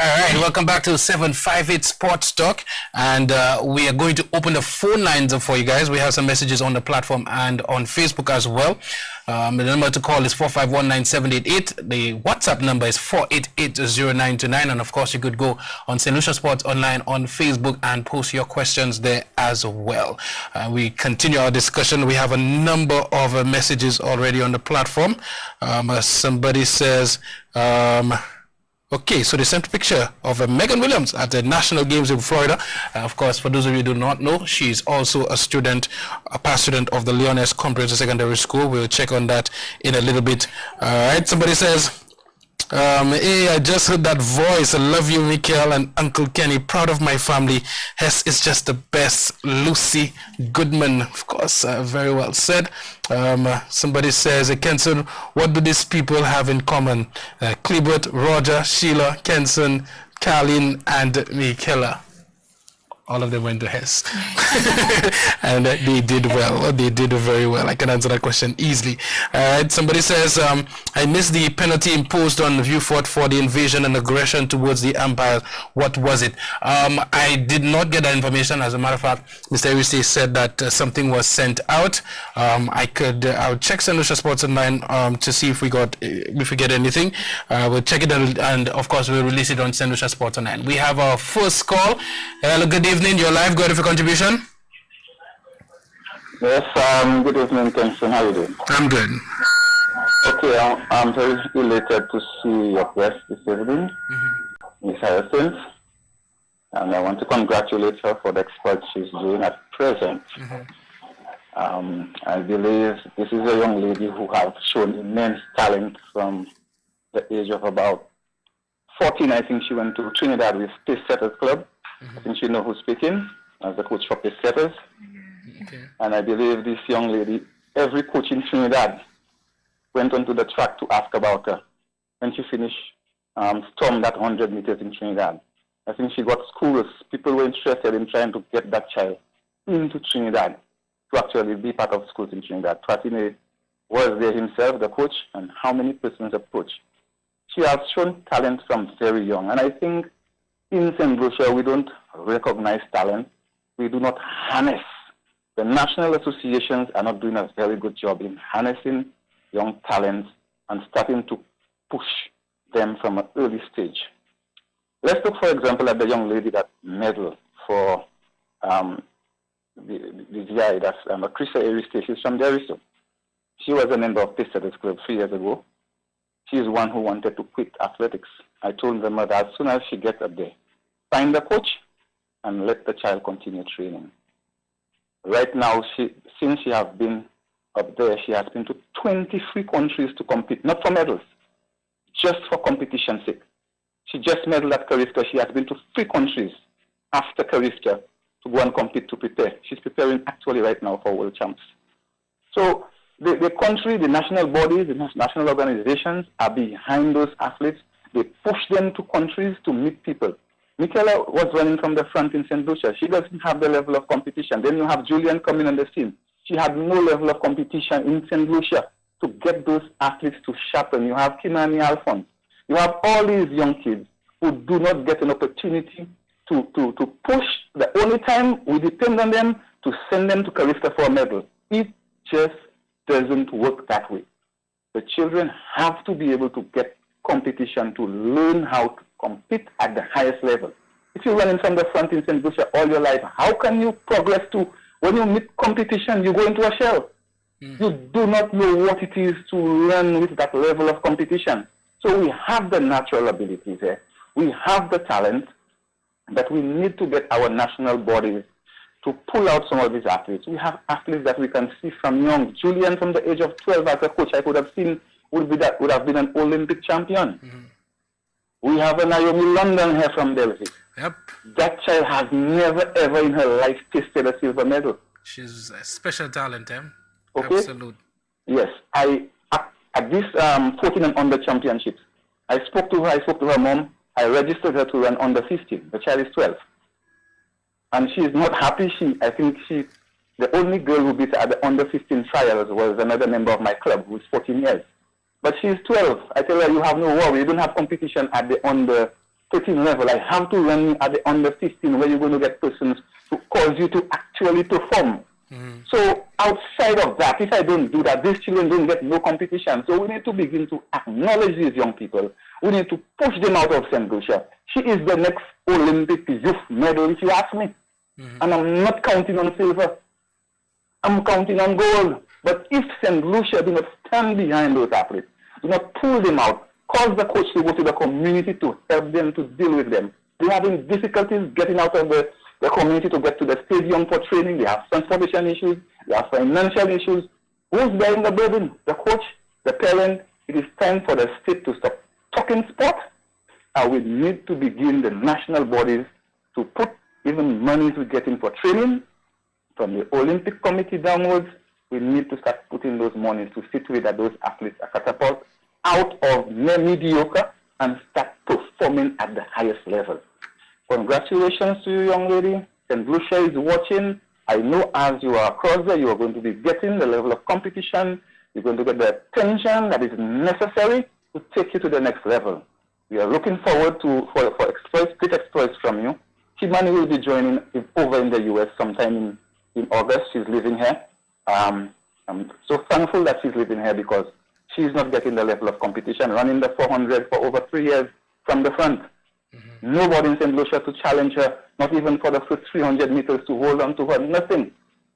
All right, welcome back to 758 Sports Talk, and we are going to open the phone lines up for you guys. We have some messages on the platform and on Facebook as well. The number to call is 4519788. The WhatsApp number is 4880929, and of course you could go on St. Lucia Sports Online on Facebook and post your questions there as well. We continue our discussion. We have a number of messages already on the platform. Somebody says, okay, so they sent a picture of Megan Williams at the National Games in Florida. Of course, for those of you who do not know, she's also a past student of the Leon Hess Comprehensive Secondary School. We'll check on that in a little bit. All right, somebody says, hey, I just heard that voice. I love you, Michael and Uncle Kenny. Proud of my family. Hess is just the best. Lucy Goodman, of course, very well said. Somebody says, Kenson, what do these people have in common? Clebert, Roger, Sheila, Kenson, Carlin, and Michaela. All of them went to Hess. And they did well. They did very well. I can answer that question easily. Somebody says, I missed the penalty imposed on Viewfort for the invasion and aggression towards the Empire. What was it? I did not get that information. As a matter of fact, Mr. Ariste said that something was sent out. I'll check St. Lucia Sports Online to see if we get anything. We'll check it and of course we'll release it on St. Lucia Sports Online. We have our first call. Hello, good evening. You're live. Go ahead for contribution. Yes, good evening, Kingston. How are you doing? I'm good. Okay, I'm very elated to see your press this evening, Miss Harrison. And I want to congratulate her for the exploit she's doing at present. I believe this is a young lady who has shown immense talent from the age of about 14. I think she went to Trinidad with Pace Setters Club. I think she knows who's speaking as the coach for Pace Setters. And I believe this young lady, every coach in Trinidad went onto the track to ask about her. When she finished, stormed that 100 meters in Trinidad. I think she got schools. People were interested in trying to get that child into Trinidad to actually be part of schools in Trinidad. Tratine was there himself, the coach, and how many persons approached. She has shown talent from very young. And I think in St. Lucia, we don't recognize talent. We do not harness. The national associations are not doing a very good job in harnessing young talents and starting to push them from an early stage. Let's look, for example, at the young lady that medaled for the GI, that's Krista Ariste. She's from Jericho. She was a member of Pace Setters Club 3 years ago. She is one who wanted to quit athletics. I told the mother, as soon as she gets up there, find the coach and let the child continue training. Right now, since she has been up there, she has been to 23 countries to compete, not for medals, just for competition's sake. She just medaled at Carifta. She has been to 3 countries after Carifta to go and compete to prepare. She's preparing actually right now for World Champs. So the country, the national bodies, the national organizations are behind those athletes. They push them to countries to meet people. Michaela was running from the front in St. Lucia. She doesn't have the level of competition. Then you have Julian coming on the scene. She had no level of competition in St. Lucia to get those athletes to sharpen. You have Kinani Alphonse. You have all these young kids who do not get an opportunity to push. The only time we depend on them to send them to Carifta for a medal. It just doesn't work that way. The children have to be able to get competition to learn how to compete at the highest level. If you're running from the front in St. Lucia all your life, how can you progress to, when you meet competition, you go into a shell? You do not know what it is to run with that level of competition. So we have the natural abilities there. We have the talent, but we need to get our national bodies to pull out some of these athletes. We have athletes that we can see from young. Julian, from the age of 12, as a coach, I could have seen would have been an Olympic champion. We have a Naomi London here from Delphi. Yep. That child has never ever in her life tasted a silver medal. She's a special talent, eh? Okay. Absolute. Yes. At this 14 and under championships, I spoke to her mom. I registered her to run under 15. The child is 12. And she is not happy. I think the only girl who beat her at the under 15 trials was another member of my club who is 14 years. But she is 12. I tell her, you have no worry. You don't have competition at the under 13 level. I have to run at the under 15 where you're going to get persons to cause you to actually perform. So outside of that, if I don't do that, these children don't get no competition. So we need to begin to acknowledge these young people. We need to push them out of St. Lucia. She is the next Olympic youth medal, if you ask me. And I'm not counting on silver. I'm counting on gold. But if St. Lucia do not stand behind those athletes, do not pull them out, cause the coach to go to the community to help them to deal with them. They're having difficulties getting out of the community to get to the stadium for training. They have transportation issues. They have financial issues. Who's bearing the burden? The coach, the parent. It is time for the state to stop talking sport. And we need to begin the national bodies to put even monies we get in for training from the Olympic Committee downwards. We need to start putting those monies to see to it that those athletes are catapulted out of mediocre and start performing at the highest level. Congratulations to you, young lady. St. Lucia is watching. I know as you are across there, you are going to be getting the level of competition. You're going to get the attention that is necessary to take you to the next level. We are looking forward to for great exploits from you. Kimani will be joining over in the U.S. sometime in August. She's living here. I'm so thankful that she's living here because she's not getting the level of competition, running the 400 for over 3 years from the front. Nobody in St. Lucia to challenge her, not even for the first 300 meters to hold on to her, nothing.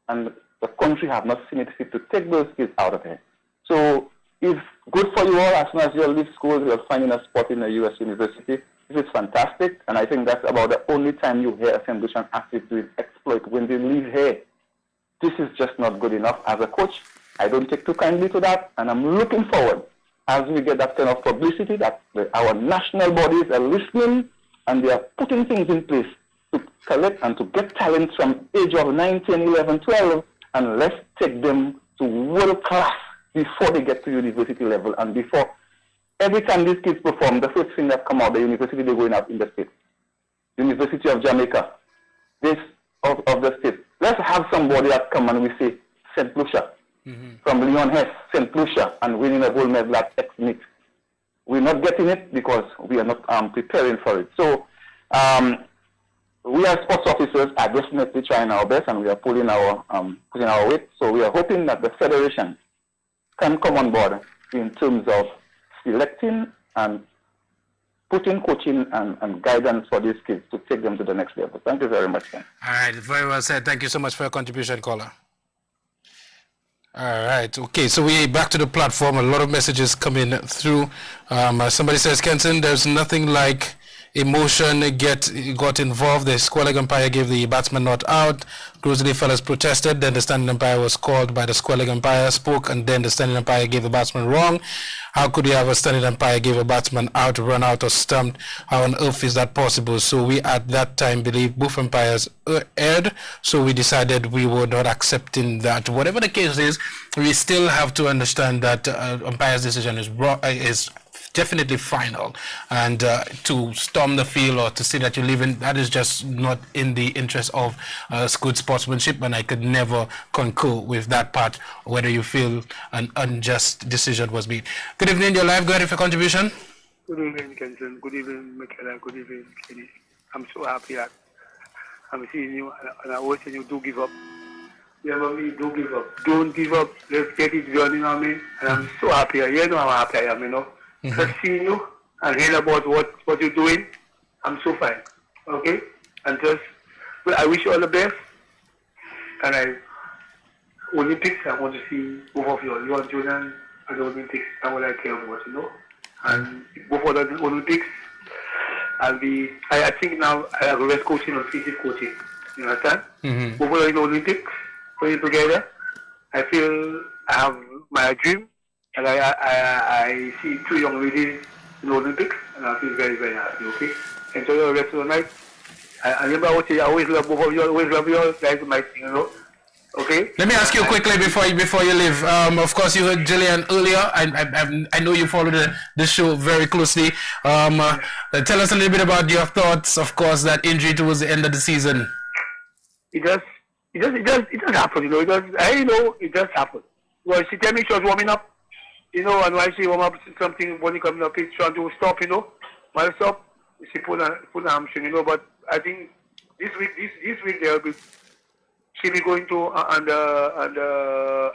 And the country have not seen it fit to take those kids out of here. So it's good for you all. As soon as you leave school, you're finding a spot in a U.S. university. This is fantastic, and I think that's about the only time you hear a St. Lucian athlete do exploit when they leave here. This is just not good enough. As a coach, I don't take too kindly to that, and I'm looking forward as we get that kind of publicity that our national bodies are listening and they are putting things in place to collect and to get talents from age of 9, 10, 11, 12, and let's take them to world class before they get to university level. And before, every time these kids perform, the first thing that come out of the university, they're going out in the state. University of Jamaica, this of the state. Let's have somebody that come and we say, St. Lucia. From Leon Hess, St. Lucia, and winning a gold medal at X-Meet. We're not getting it because we are not preparing for it. So we as sports officers are definitely trying our best, and we are putting our weight. So we are hoping that the federation can come on board in terms of selecting and putting coaching and guidance for these kids to take them to the next level. Thank you very much, Ken. All right, very well said. Thank you so much for your contribution, caller. All right. Okay. So we're back to the platform. A lot of messages coming through. Somebody says, Kenton, there's nothing like emotion got involved. The square leg umpire gave the batsman not out. Grizzly fellas protested. Then the standing umpire was called by the square leg umpire, spoke, and then the standing umpire gave the batsman wrong. How could you have a standing umpire give a batsman out, run out, or stumped? How on earth is that possible? So we at that time believed both umpires erred. So we decided we were not accepting that. Whatever the case is, we still have to understand that umpire's decision is wrong, is definitely final, and to storm the field or to say that you're leaving, that is just not in the interest of good sportsmanship, and I could never concur with that part, whether you feel an unjust decision was made. Good evening, you're live. Go ahead with your contribution. Good evening, Kenton. Good evening, Michaela. Good evening, Kenny. I'm so happy that I'm seeing you, and I always say you do give up. Remember me, do give up. Don't give up. Let's get it done, you know what I mean? And I'm so happy. You know how happy I am, you know? Just seeing you and hearing about what you're doing, I'm so fine. Okay? And just, well, I wish you all the best. And Olympics, I want to see both of you and Jordan at the Olympics. That's what I care about, you know? And both of the Olympics, I think now I have a rest coaching or physical coaching. You understand? Both of you in the Olympics, putting together. I feel I have my dream. And I see 2 young ladies in the Olympics, and I feel very, very happy, okay? Enjoy the rest of the night. I remember I would say, I always love both of you, always love you all. That's my thing, you know? Okay? Let me ask you quickly before you leave. Of course, you heard Gillian earlier. I know you followed the show very closely. Tell us a little bit about your thoughts, of course, that injury towards the end of the season. It just happened, you know? It just happened. Well, she tell me she was warming up. You know, and while she warm up something when he coming up, it's trying to stop, you know. While stop, she put a hamstring, you know. But I think this week she'll be going to under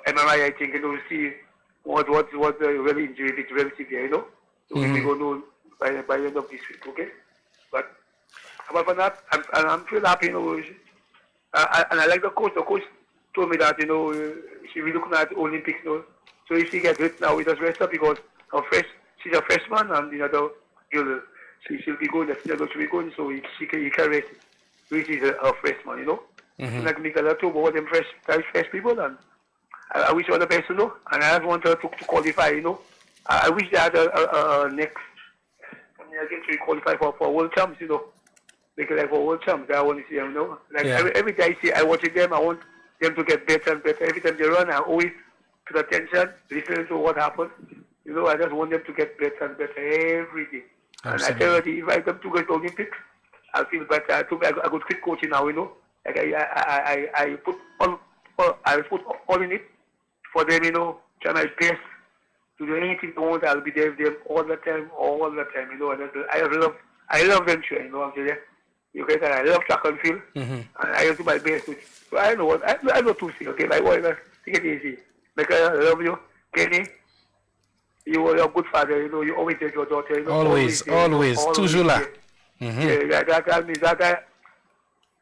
MRI, I think, you know, to see what the really injury, if it's really severe, you know. So we'll be going to by the end of this week, okay? But apart from that, I'm feeling happy, you know. And I like the coach. The coach told me that, you know, she'll be looking at Olympics, you know. So if she gets hit now, we just rest her because she's a freshman, and the other girl, she'll be going, she'll be going, so he can rest. So she's a freshman, you know. Like Michaela too, but them fresh people, and I wish her all the best, you know. And I just want her to qualify, you know. I wish they had a next, again to qualify for World Champs, you know. Like for World Champs, I want to see them, you know. Like every day I watch them, I want them to get better and better. Every time they run, I always pay attention, listen to what happened. You know, I just want them to get better and better every day. Absolutely. And I tell you, if I come to go to Olympics, I feel better. I could quit coaching now, you know. Like I put all in it for them, you know, try my best to do anything they want. I'll be there with them all the time, you know. And I love them, sure, you know what I'm saying? You guys, I love track and field, and I do my best. So I know what I know to say. Okay, my boy, take it easy. Like I love you, Kenny. You are a good father, you know. You always take your daughter, you know. Always, toujours là. Yeah, that means that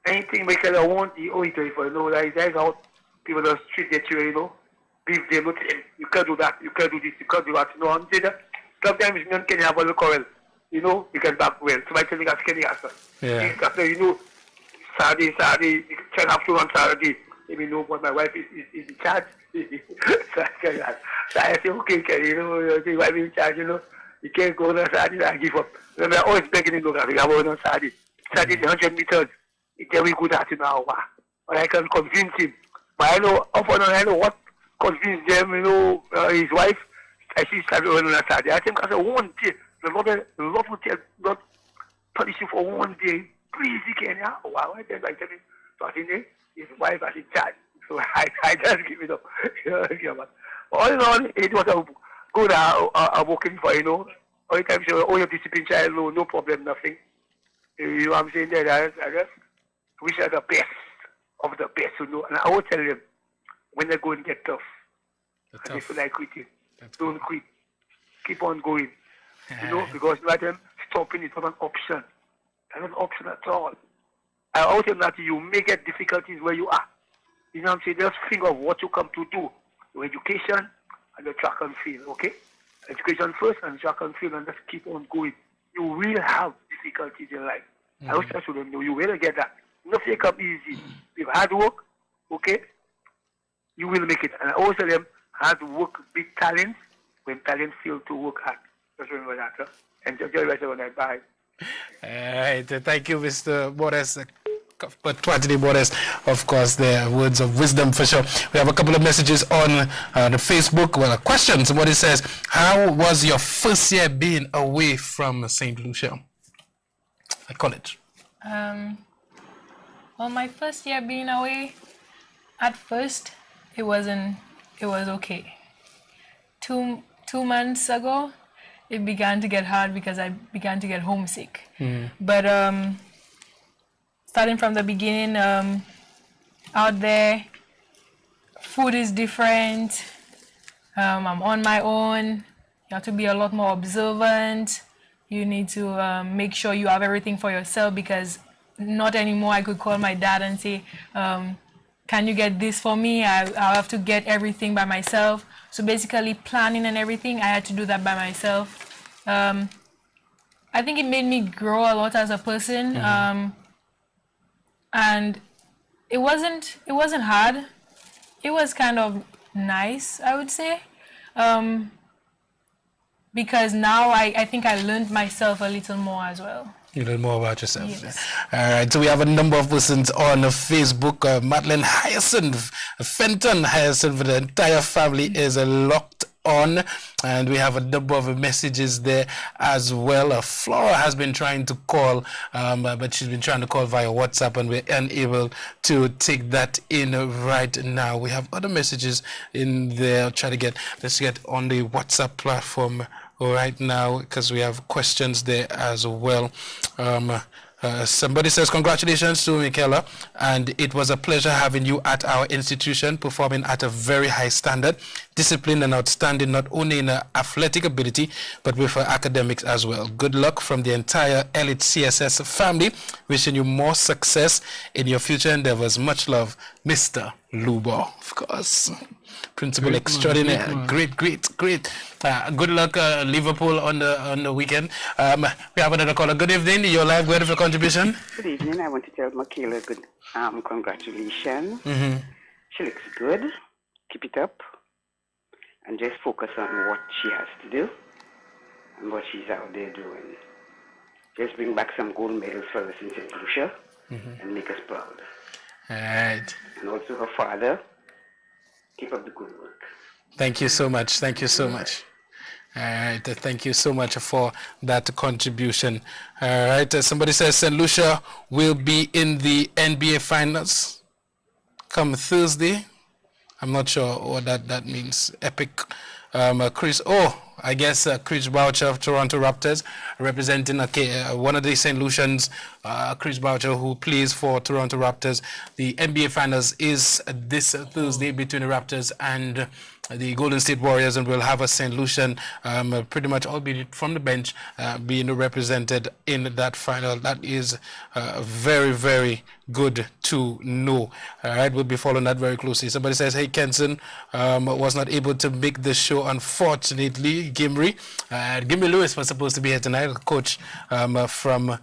anything make I want, you always do it for, you know. Like how people on the street get you, you know. Beef them, you can't do that, you can't do this, you can't do that, you know. I'm saying that sometimes you can have a little quarrel, you know, you can back well. Somebody telling us, can you answer? Yeah. After, you know, Saturday, you can have to on Saturday. Let me know what my wife is in charge. So I say, okay, Kenny, you know, your wife is in charge, you know. You can't go on Saturday and give up. Remember, I always begging him to go on Saturday. Saturday, 100 meters. It's very good at an hour. But I can convince him. But I know, often I know what convinced them, you know, his wife. I see started running on Saturday. I think I said, one day, the Lord will not punish you for one day. Please, you can, yeah? Wow, I tell him, starting his wife was in charge. So I just give it up. But all in all, it was a good working for, you know. All the time, all your discipline child, no problem, nothing. You know what I'm saying? That I just wish her the best of the best, you know. And I will tell them, when they go and get tough, and they feel like quitting, don't quit. Keep on going. You know, because let them stopping is not an option. It's not an option at all. I always tell them that you may get difficulties where you are. You know what I'm saying? Just think of what you come to do. Your education and the track and field, okay? Education first and track and field, and just keep on going. You will have difficulties in life. I always tell them, you will get that. Nothing come easy. With hard work, okay, you will make it. And I always tell them, hard work beat talent when talent fail to work hard. Just remember that, huh? Enjoy the rest of the night. Bye. All right. Thank you, Mr. Boris. But Twatini Boris, of course, the words of wisdom for sure. We have a couple of messages on the Facebook. Well, questions. What it says, how was your first year being away from St. Lucia at college? Well, my first year being away, at first, it was okay. Two months ago, it began to get hard because I began to get homesick. But starting from the beginning, out there, food is different. I'm on my own. You have to be a lot more observant. You need to make sure you have everything for yourself, because not anymore I could call my dad and say, can you get this for me? I have to get everything by myself. So basically planning and everything, I had to do that by myself. I think it made me grow a lot as a person. And it wasn't hard. It was kind of nice, I would say. Because now I think I learned myself a little more as well. You learn more about yourself. Yes. All right, so we have a number of persons on Facebook. Madeline Hyacinth, Fenton Hyacinth, the entire family is locked on, and we have a number of messages there as well. Flora has been trying to call, but she's been trying to call via WhatsApp, and we're unable to take that in right now. We have other messages in there. Let's get on the WhatsApp platform right now, because we have questions there as well. Somebody says, congratulations to Michaela, and it was a pleasure having you at our institution, performing at a very high standard, disciplined and outstanding, not only in her athletic ability, but with her academics as well. Good luck from the entire Elite CSS family. Wishing you more success in your future endeavors. Much love, Mr. Lubo, of course. Principal Great extraordinaire. man. Great. Good luck, Liverpool, on the weekend. We have another caller. Good evening. You're live. Where is your contribution? Good evening. I want to tell Michaela good congratulations. She looks good. Keep it up. And just focus on what she has to do and what she's out there doing. Just bring back some gold medals for us in St. Lucia and make us proud. All right. And also her father. Keep up the good work. Thank you so much. All right, thank you so much for that contribution. All right, somebody says St. Lucia will be in the NBA Finals come Thursday. I'm not sure what that means. Epic. Chris, I guess Chris Boucher of Toronto Raptors, representing one of the St. Lucians, Chris Boucher, who plays for Toronto Raptors. The NBA Finals is this Thursday between the Raptors and the Golden State Warriors, and we'll have a St. Lucian pretty much albeit from the bench being represented in that final. That is very, very good to know. All right, we'll be following that very closely. Somebody says, hey, Kenson was not able to make the show, unfortunately. Gimri Lewis was supposed to be here tonight, coach from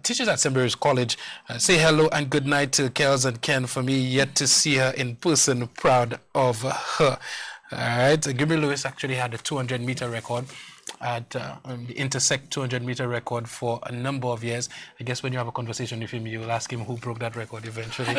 teaches at St. Mary's College. Say hello and good night to Kels and Ken for me. Yet to see her in person, proud of her. All right, Gimri Lewis actually had a 200-meter record at the Intersect 200-meter record for a number of years. I guess when you have a conversation with him, you'll ask him who broke that record eventually.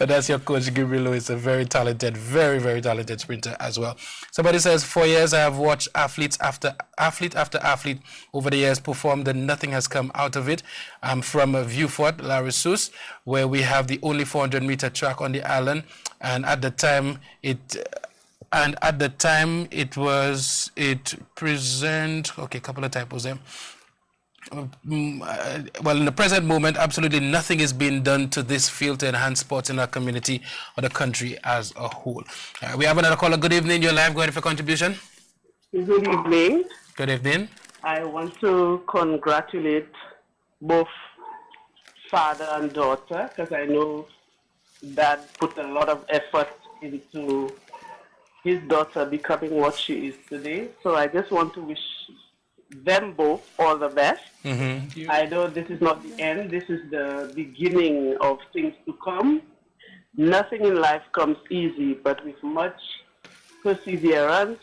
But that's your coach, Gabriel Lewis, a very talented, very, very talented sprinter as well. Somebody says, 4 years I have watched athlete after athlete over the years performed and nothing has come out of it. I'm from Vieux-Fort, La Ressource, where we have the only 400-meter track on the island. And at the time, a couple of typos there. Well, in the present moment, absolutely nothing is being done to this field to enhance sports in our community or the country as a whole. We have another caller. Good evening. You're live. Go ahead for contribution. Good evening. Good evening. I want to congratulate both father and daughter, because I know Dad put a lot of effort into his daughter becoming what she is today. So I just want to wish them both all the best. Mm-hmm. I know this is not the end. This is the beginning of things to come. Nothing in life comes easy, but with much perseverance,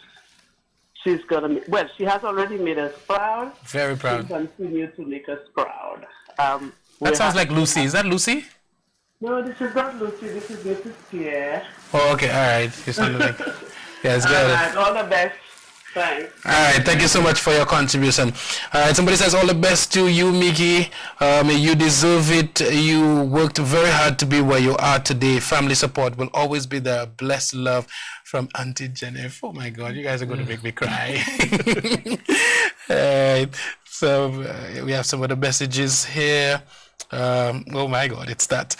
she's going to, well, she has already made us proud. Very proud. She'll continue to make us proud. That sounds like Lucy. Is that Lucy? No, this is not Lucy. This is Mrs. Pierre. Oh, okay. All right. You sound like... Yes, good. All right. All the best. Thanks. All right. Thank you so much for your contribution. All right. Somebody says all the best to you, Mickey. You deserve it. You worked very hard to be where you are today. Family support will always be there. Blessed love from Auntie Jennifer. Oh, my God. You guys are going to make me cry. All right. So we have some other messages here. Oh my God, it's that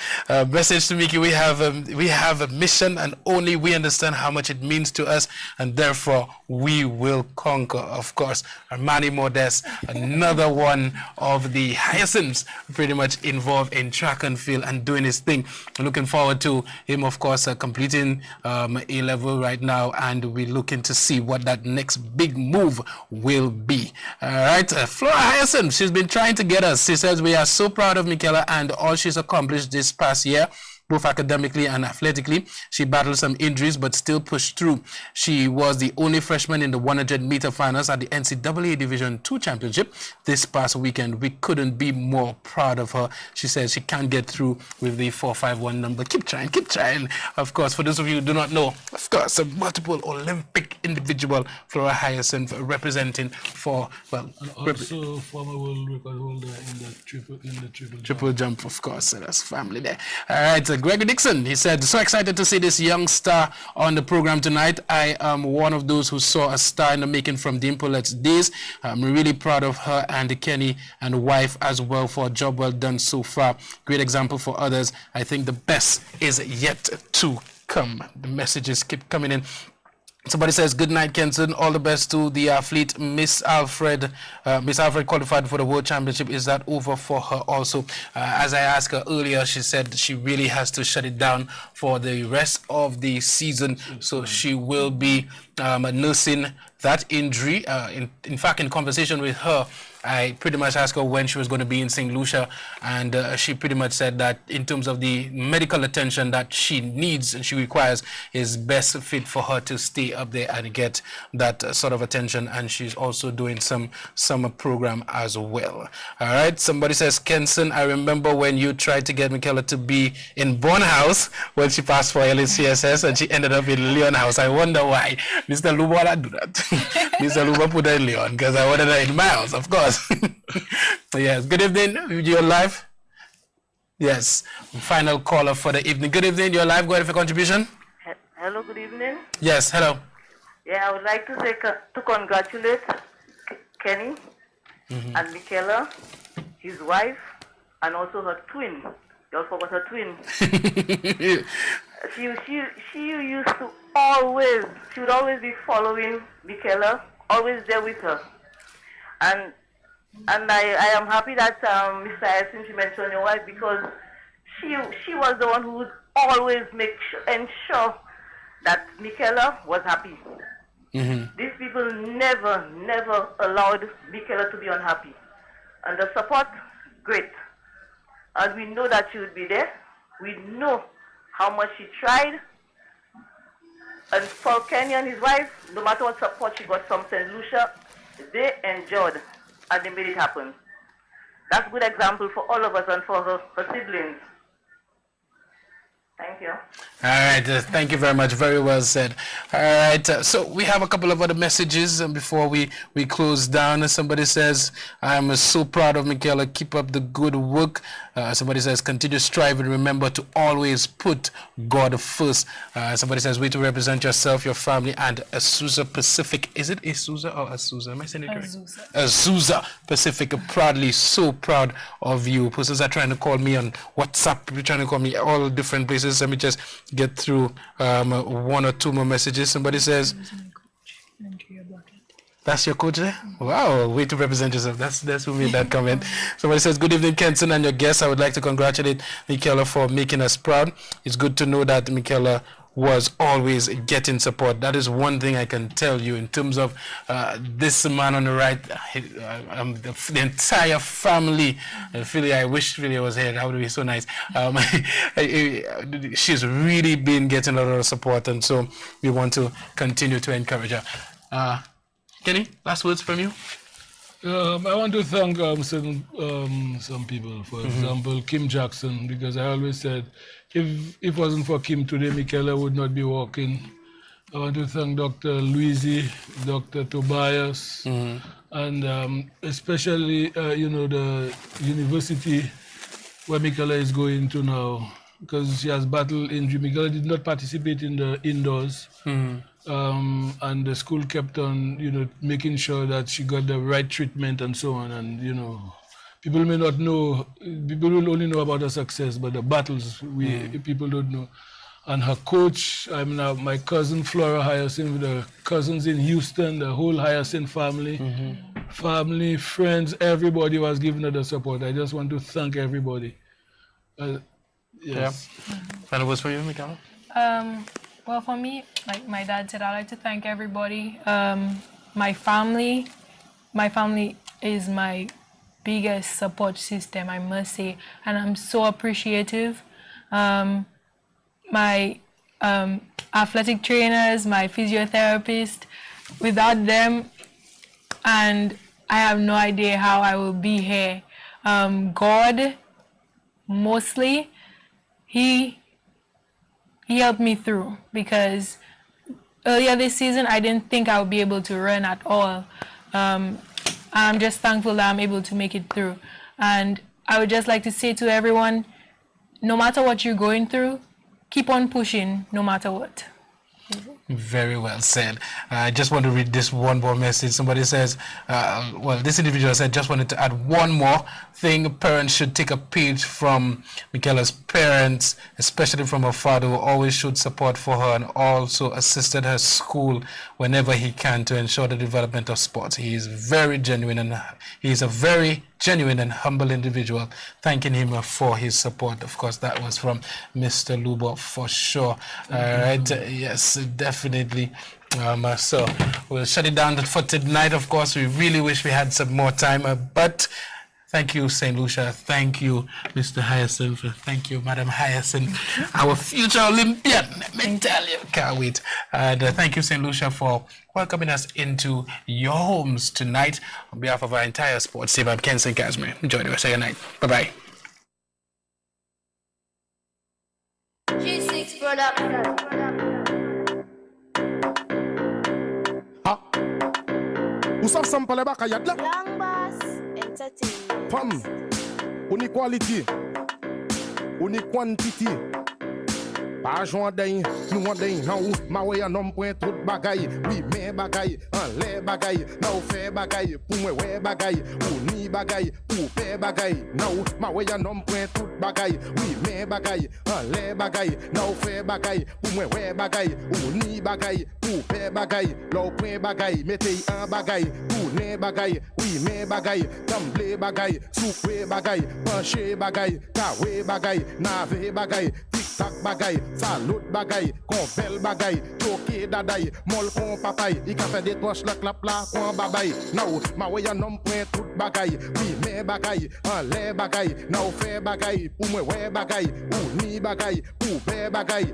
message to Mickey. We have a mission, and only we understand how much it means to us, and therefore we will conquer. Of course, Armani Modest, another one of the Hyacinths, pretty much involved in track and field and doing his thing. Looking forward to him, of course, completing A-level right now, and we're looking to see what that next big move will be. All right, Flora Hyacinth, she's been trying to get us. She says we are so proud of Michaela and all she's accomplished this past year, both academically and athletically. She battled some injuries but still pushed through. She was the only freshman in the 100-meter finals at the NCAA Division II Championship this past weekend. We couldn't be more proud of her. She says she can't get through with the 4.51 number. Keep trying, keep trying. Of course, for those of you who do not know, of course, a multiple Olympic individual, Flora Hyacinth, representing for, well, and also former world record holder in the triple jump, of course. So that's family there. All right. Gregory Dixon, he said, so excited to see this young star on the program tonight. I am one of those who saw a star in the making from Dimpolet's days. I'm really proud of her and Kenny and wife as well for a job well done so far. Great example for others. I think the best is yet to come. The messages keep coming in. Somebody says, good night, Kenson. All the best to the athlete, Miss Alfred. Miss Alfred qualified for the World Championship. Is that over for her also? As I asked her earlier, she said she really has to shut it down for the rest of the season. So she will be nursing that injury. In fact, in conversation with her, I pretty much asked her when she was going to be in St. Lucia, and she pretty much said that in terms of the medical attention that she needs and she requires, is best fit for her to stay up there and get that sort of attention. And she's also doing some summer program as well. All right. Somebody says, Kenson, I remember when you tried to get Michaela to be in Bonn House when she passed for LCSS, and she ended up in Leon House. I wonder why. Mr. Luba do that. Mr. Luba put her in Leon because I wanted her in my house, of course. Yes. Good evening. You're live. Yes. Final caller for the evening. Good evening. You're live. Go ahead for contribution. Hello. Good evening. Yes. Hello. Yeah, I would like to say to congratulate Kenny and Michaela, his wife, and also her twin. You all forgot her twin. She used to she would always be following Michaela, always there with her. And I am happy that Mr. Edson, she mentioned your wife, because she was the one who would always ensure that Michaela was happy. These people never allowed Michaela to be unhappy. And the support, great. And we know that she would be there. We know how much she tried. And for Kenny and his wife, no matter what support she got from St. Lucia, they endured and they made it happen. That's a good example for all of us and for her siblings. Thank you. All right. Thank you very much. Very well said. All right. So we have a couple of other messages before we close down. Somebody says, I'm so proud of Michaela. Keep up the good work. Somebody says, continue striving. Remember to always put God first. Somebody says, way to represent yourself, your family, and Azusa Pacific. Is it Azusa or Azusa? Am I saying it correct? Azusa Pacific. Proudly, so proud of you. Persons are trying to call me on WhatsApp. You're trying to call me all different places. Let me just get through one or two more messages. Somebody says, that's your coach there? Wow, way to represent yourself. That's who made that comment. Somebody says, good evening, Kenson and your guests. I would like to congratulate Michaela for making us proud. It's good to know that Michaela was always getting support. That is one thing I can tell you in terms of this man on the right, the entire family. I wish Philly was here. That would be so nice. She's really been getting a lot of support, and so we want to continue to encourage her. Kenny, last words from you? I want to thank some people. For example, Kim Jackson, because I always said, if it wasn't for Kim today, Michaela would not be walking. I want to thank Dr. Louisi, Dr. Tobias, and especially, the university where Michaela is going to now, because she has battled injury. Michaela did not participate in the indoors. And the school kept on, making sure that she got the right treatment and so on. And, people may not know, people will only know about her success, but the battles, people don't know. And her coach, my cousin Flora Hyacinth, the cousins in Houston, the whole Hyacinth family, family, friends, everybody was giving her the support. I just want to thank everybody. Yes. Yeah. Final words for you, Michaela? Well, for me, like my dad said, I'd like to thank everybody. My family is my biggest support system, I must say, and I'm so appreciative. My athletic trainers, my physiotherapist, without them, and I have no idea how I will be here. God, mostly, He helped me through, because earlier this season I didn't think I would be able to run at all. I'm just thankful that I'm able to make it through. And I would just like to say to everyone, no matter what you're going through, keep on pushing no matter what. Very well said. I just want to read this one more message. Somebody says, this individual said, just wanted to add one more thing. Parents should take a page from Michaela's parents, especially from her father, who always showed support for her and also assisted her school whenever he can to ensure the development of sports. He is very genuine, and he is a very genuine and humble individual. Thanking him for his support. Of course, that was from Mr. Lubo for sure. All right. Yes, definitely. So we'll shut it down for tonight. Of course, we really wish we had some more time, but thank you, St. Lucia. Thank you, Mr. Hyacinth. Thank you, Madam Hyacinth, our future Olympian. Let me tell you, can't wait. And thank you, St. Lucia, for welcoming us into your homes tonight. On behalf of our entire sports team, I'm Ken St. Casimir. Enjoy the rest of your night. Bye-bye. G6 Production. Usap sampale baka yadla. Young Boss Entertainment. Pam. Uni quality. Uni quantity. Pas joint d'un, nous on d'un, non, ma way à nom point tout bagaille, oui, mais bagaille, en les bagaille, non, fait bagaille, pour moi, ouais bagaille, ou ni bagaille, pour faire bagaille, non, ma way à nom point tout bagaille, oui, mais bagaille, en les bagaille, non, fait bagaille, pour moi, ouais bagaille, ou ni bagaille, pour faire bagaille, l'eau point bagaille, mettez un bagaille, pour les bagaille, oui, mais bagaille, d'emblée bagaille, souffler bagaille, pencher bagaille, kawe bagaille, nave bagaille, tic-tac bagaille, salut bagaille, confel bagaille, choqué dadaille, mol con papaye, il a fait des toches la clap la, con babaye, now, ma way un homme point tout bagaille, oui, mais bagaille, en les bagaille, now fait bagaille, pour moi ouais bagaille, ou ni bagaille, pour faire bagaille,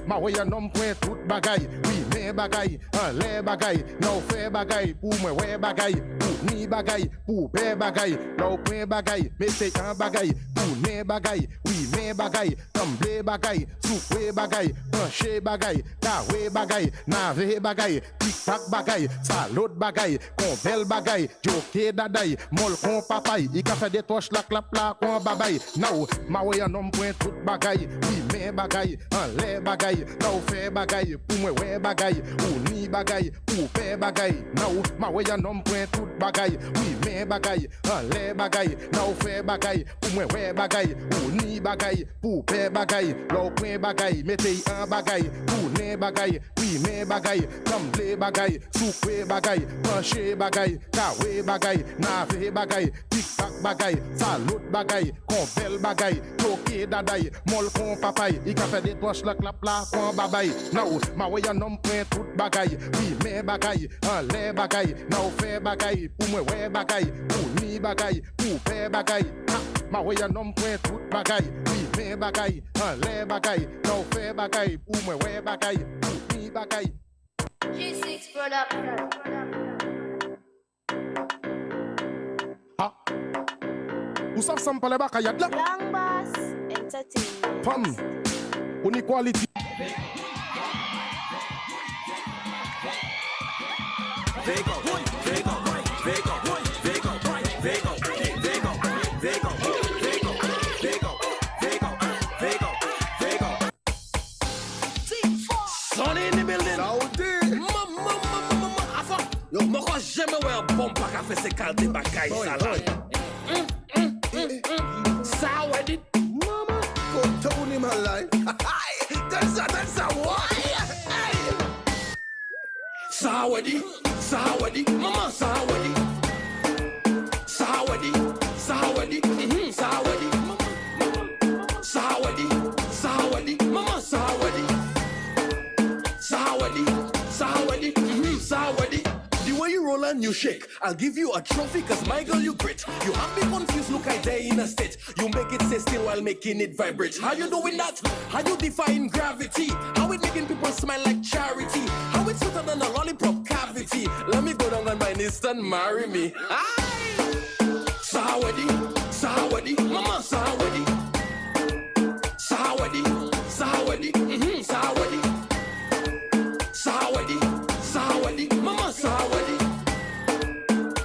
ma way un homme point tout bagaille, oui, mais bagaille, en les bagaille, now fait bagaille, pour moi ouais bagaille, ou ni bagaille, pour faire bagaille, now point bagaille, mettez un bagaille, pour ne bagaille, oui, mais bagaille, tomber bagaille, souffler bagaille, pencher bagaille, kawe bagaille, nave bagaille, tic-tac bagaille, salut bagaille, confel bagaille, joke dadaille, mol con papaye, il a fait des toches la clap la, con babaye, now, ma way un homme point tout bagaille, oui, mais bagaille, en les bagaille, now fait bagaille, pour moi ouais bagaille, ou ni bagaille, pour faire bagaille, now, ma way un homme point tout bagaille, oui, mais bagaille, en les bagaille, now fait bagaille, pour moi ouais bagaille, ou ni bagaille, pour faire bagaille, l'eau point bagaille, mettez un bagaille, pour ne bagaille, oui, mais bagaille, comme les bagaille, souffler bagaille, pencher bagaille, kawe bagaille, nave bagaille, tic-tac bagaille, salut bagaille, confel bagaille, choqué dadaille, mol con papaye, il a fait des toches la clap la, con babaye, now, ma way un homme point tout bagaille, oui, mais bagaille, en les bagaille, now fait bagaille, pour moi ouais bagaille, ou ni bagaille, pour faire bagaille, ma way un homme point tout bagaille, oui, mais bagaille, en les bagaille, now fait bagaille, pour moi ouais bagaille, ou ni bagaille. G6 Production. Usap sampale baka yadla. Young Boss Entertainment. Pam. Uni quality. Son in the building. Yo, moi jamais ouais un bon pack à faire ces caldes bagaille ça là. Ça ouais dit. Mama, go Tony my life. That's a why. Ça ouais dit. Mama ça ouais dit. Ça ouais dit. Ça ouais dit. Ça ouais dit. Ça ouais dit. Ça ouais dit. Mama ça ouais dit. Ça ouais dit. Ça ouais dit. Ça ouais dit. The way you roll and you shake, I'll give you a trophy cause my girl you grit. You have me confused, look I dare in a state. You make it stay still while making it vibrate. How you doing that? How you defying gravity? How it making people smile like charity? How it's sweeter than a lollipop cavity? Let me go down on my knees and marry me. Aye! Sawadi, Sawadi, Mama Sawadi. Sawadi, Sawadi, Sawadi. Sawadi, Sawadi, Mama Sawadi.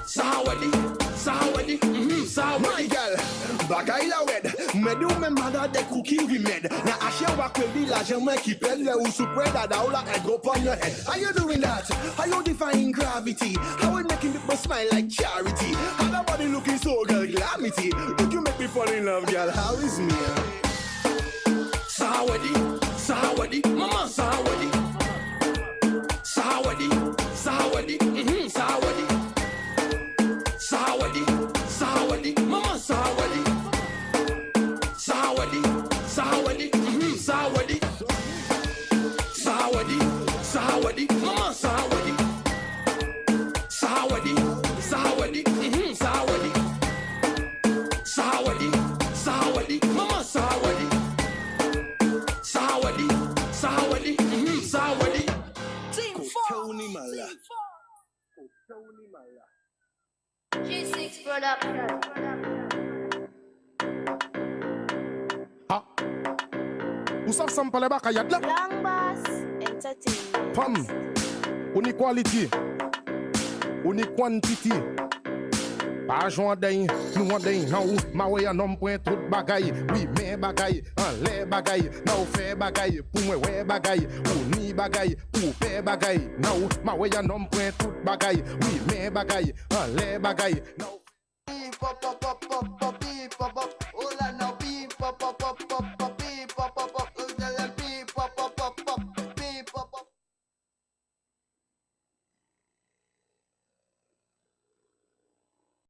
Sawadi, Sawadi, Sawadi. My girl, bagay la wed. Me do me mother the cookie we made. Na ashe wa kwebi la jeme ki pele ou supre da daula and go upon your head. How you doing that? How you defying gravity? How it making people smile like charity? How that body looking so girl glamity? Look you make me fall in love, girl. How is me? Sawadi, Sawadi, Mama Sawadi. Sawadi, Sawadi, Sawadi. Sawadi, Sawadi, Mama Sawadi. Sawadi, Sawadi, Sawadi. Sawadi, Sawadi, Mama Sawadi. G6 Production. Ah. Ou savent ça me parle pas kayad là? Young Boss Entertainment. Femme, on y quality, on y quantity. Pas joint d'un, nous on d'un, non, ma way un homme point tout bagaille, oui, mais bagaille, en les bagaille, non, fait bagaille, pour moi, ouais bagaille, ou ni bagaille, pour faire bagaille, non, ma way un homme point tout bagaille, oui, mais bagaille, en les bagaille, non. Pop, pop, pop.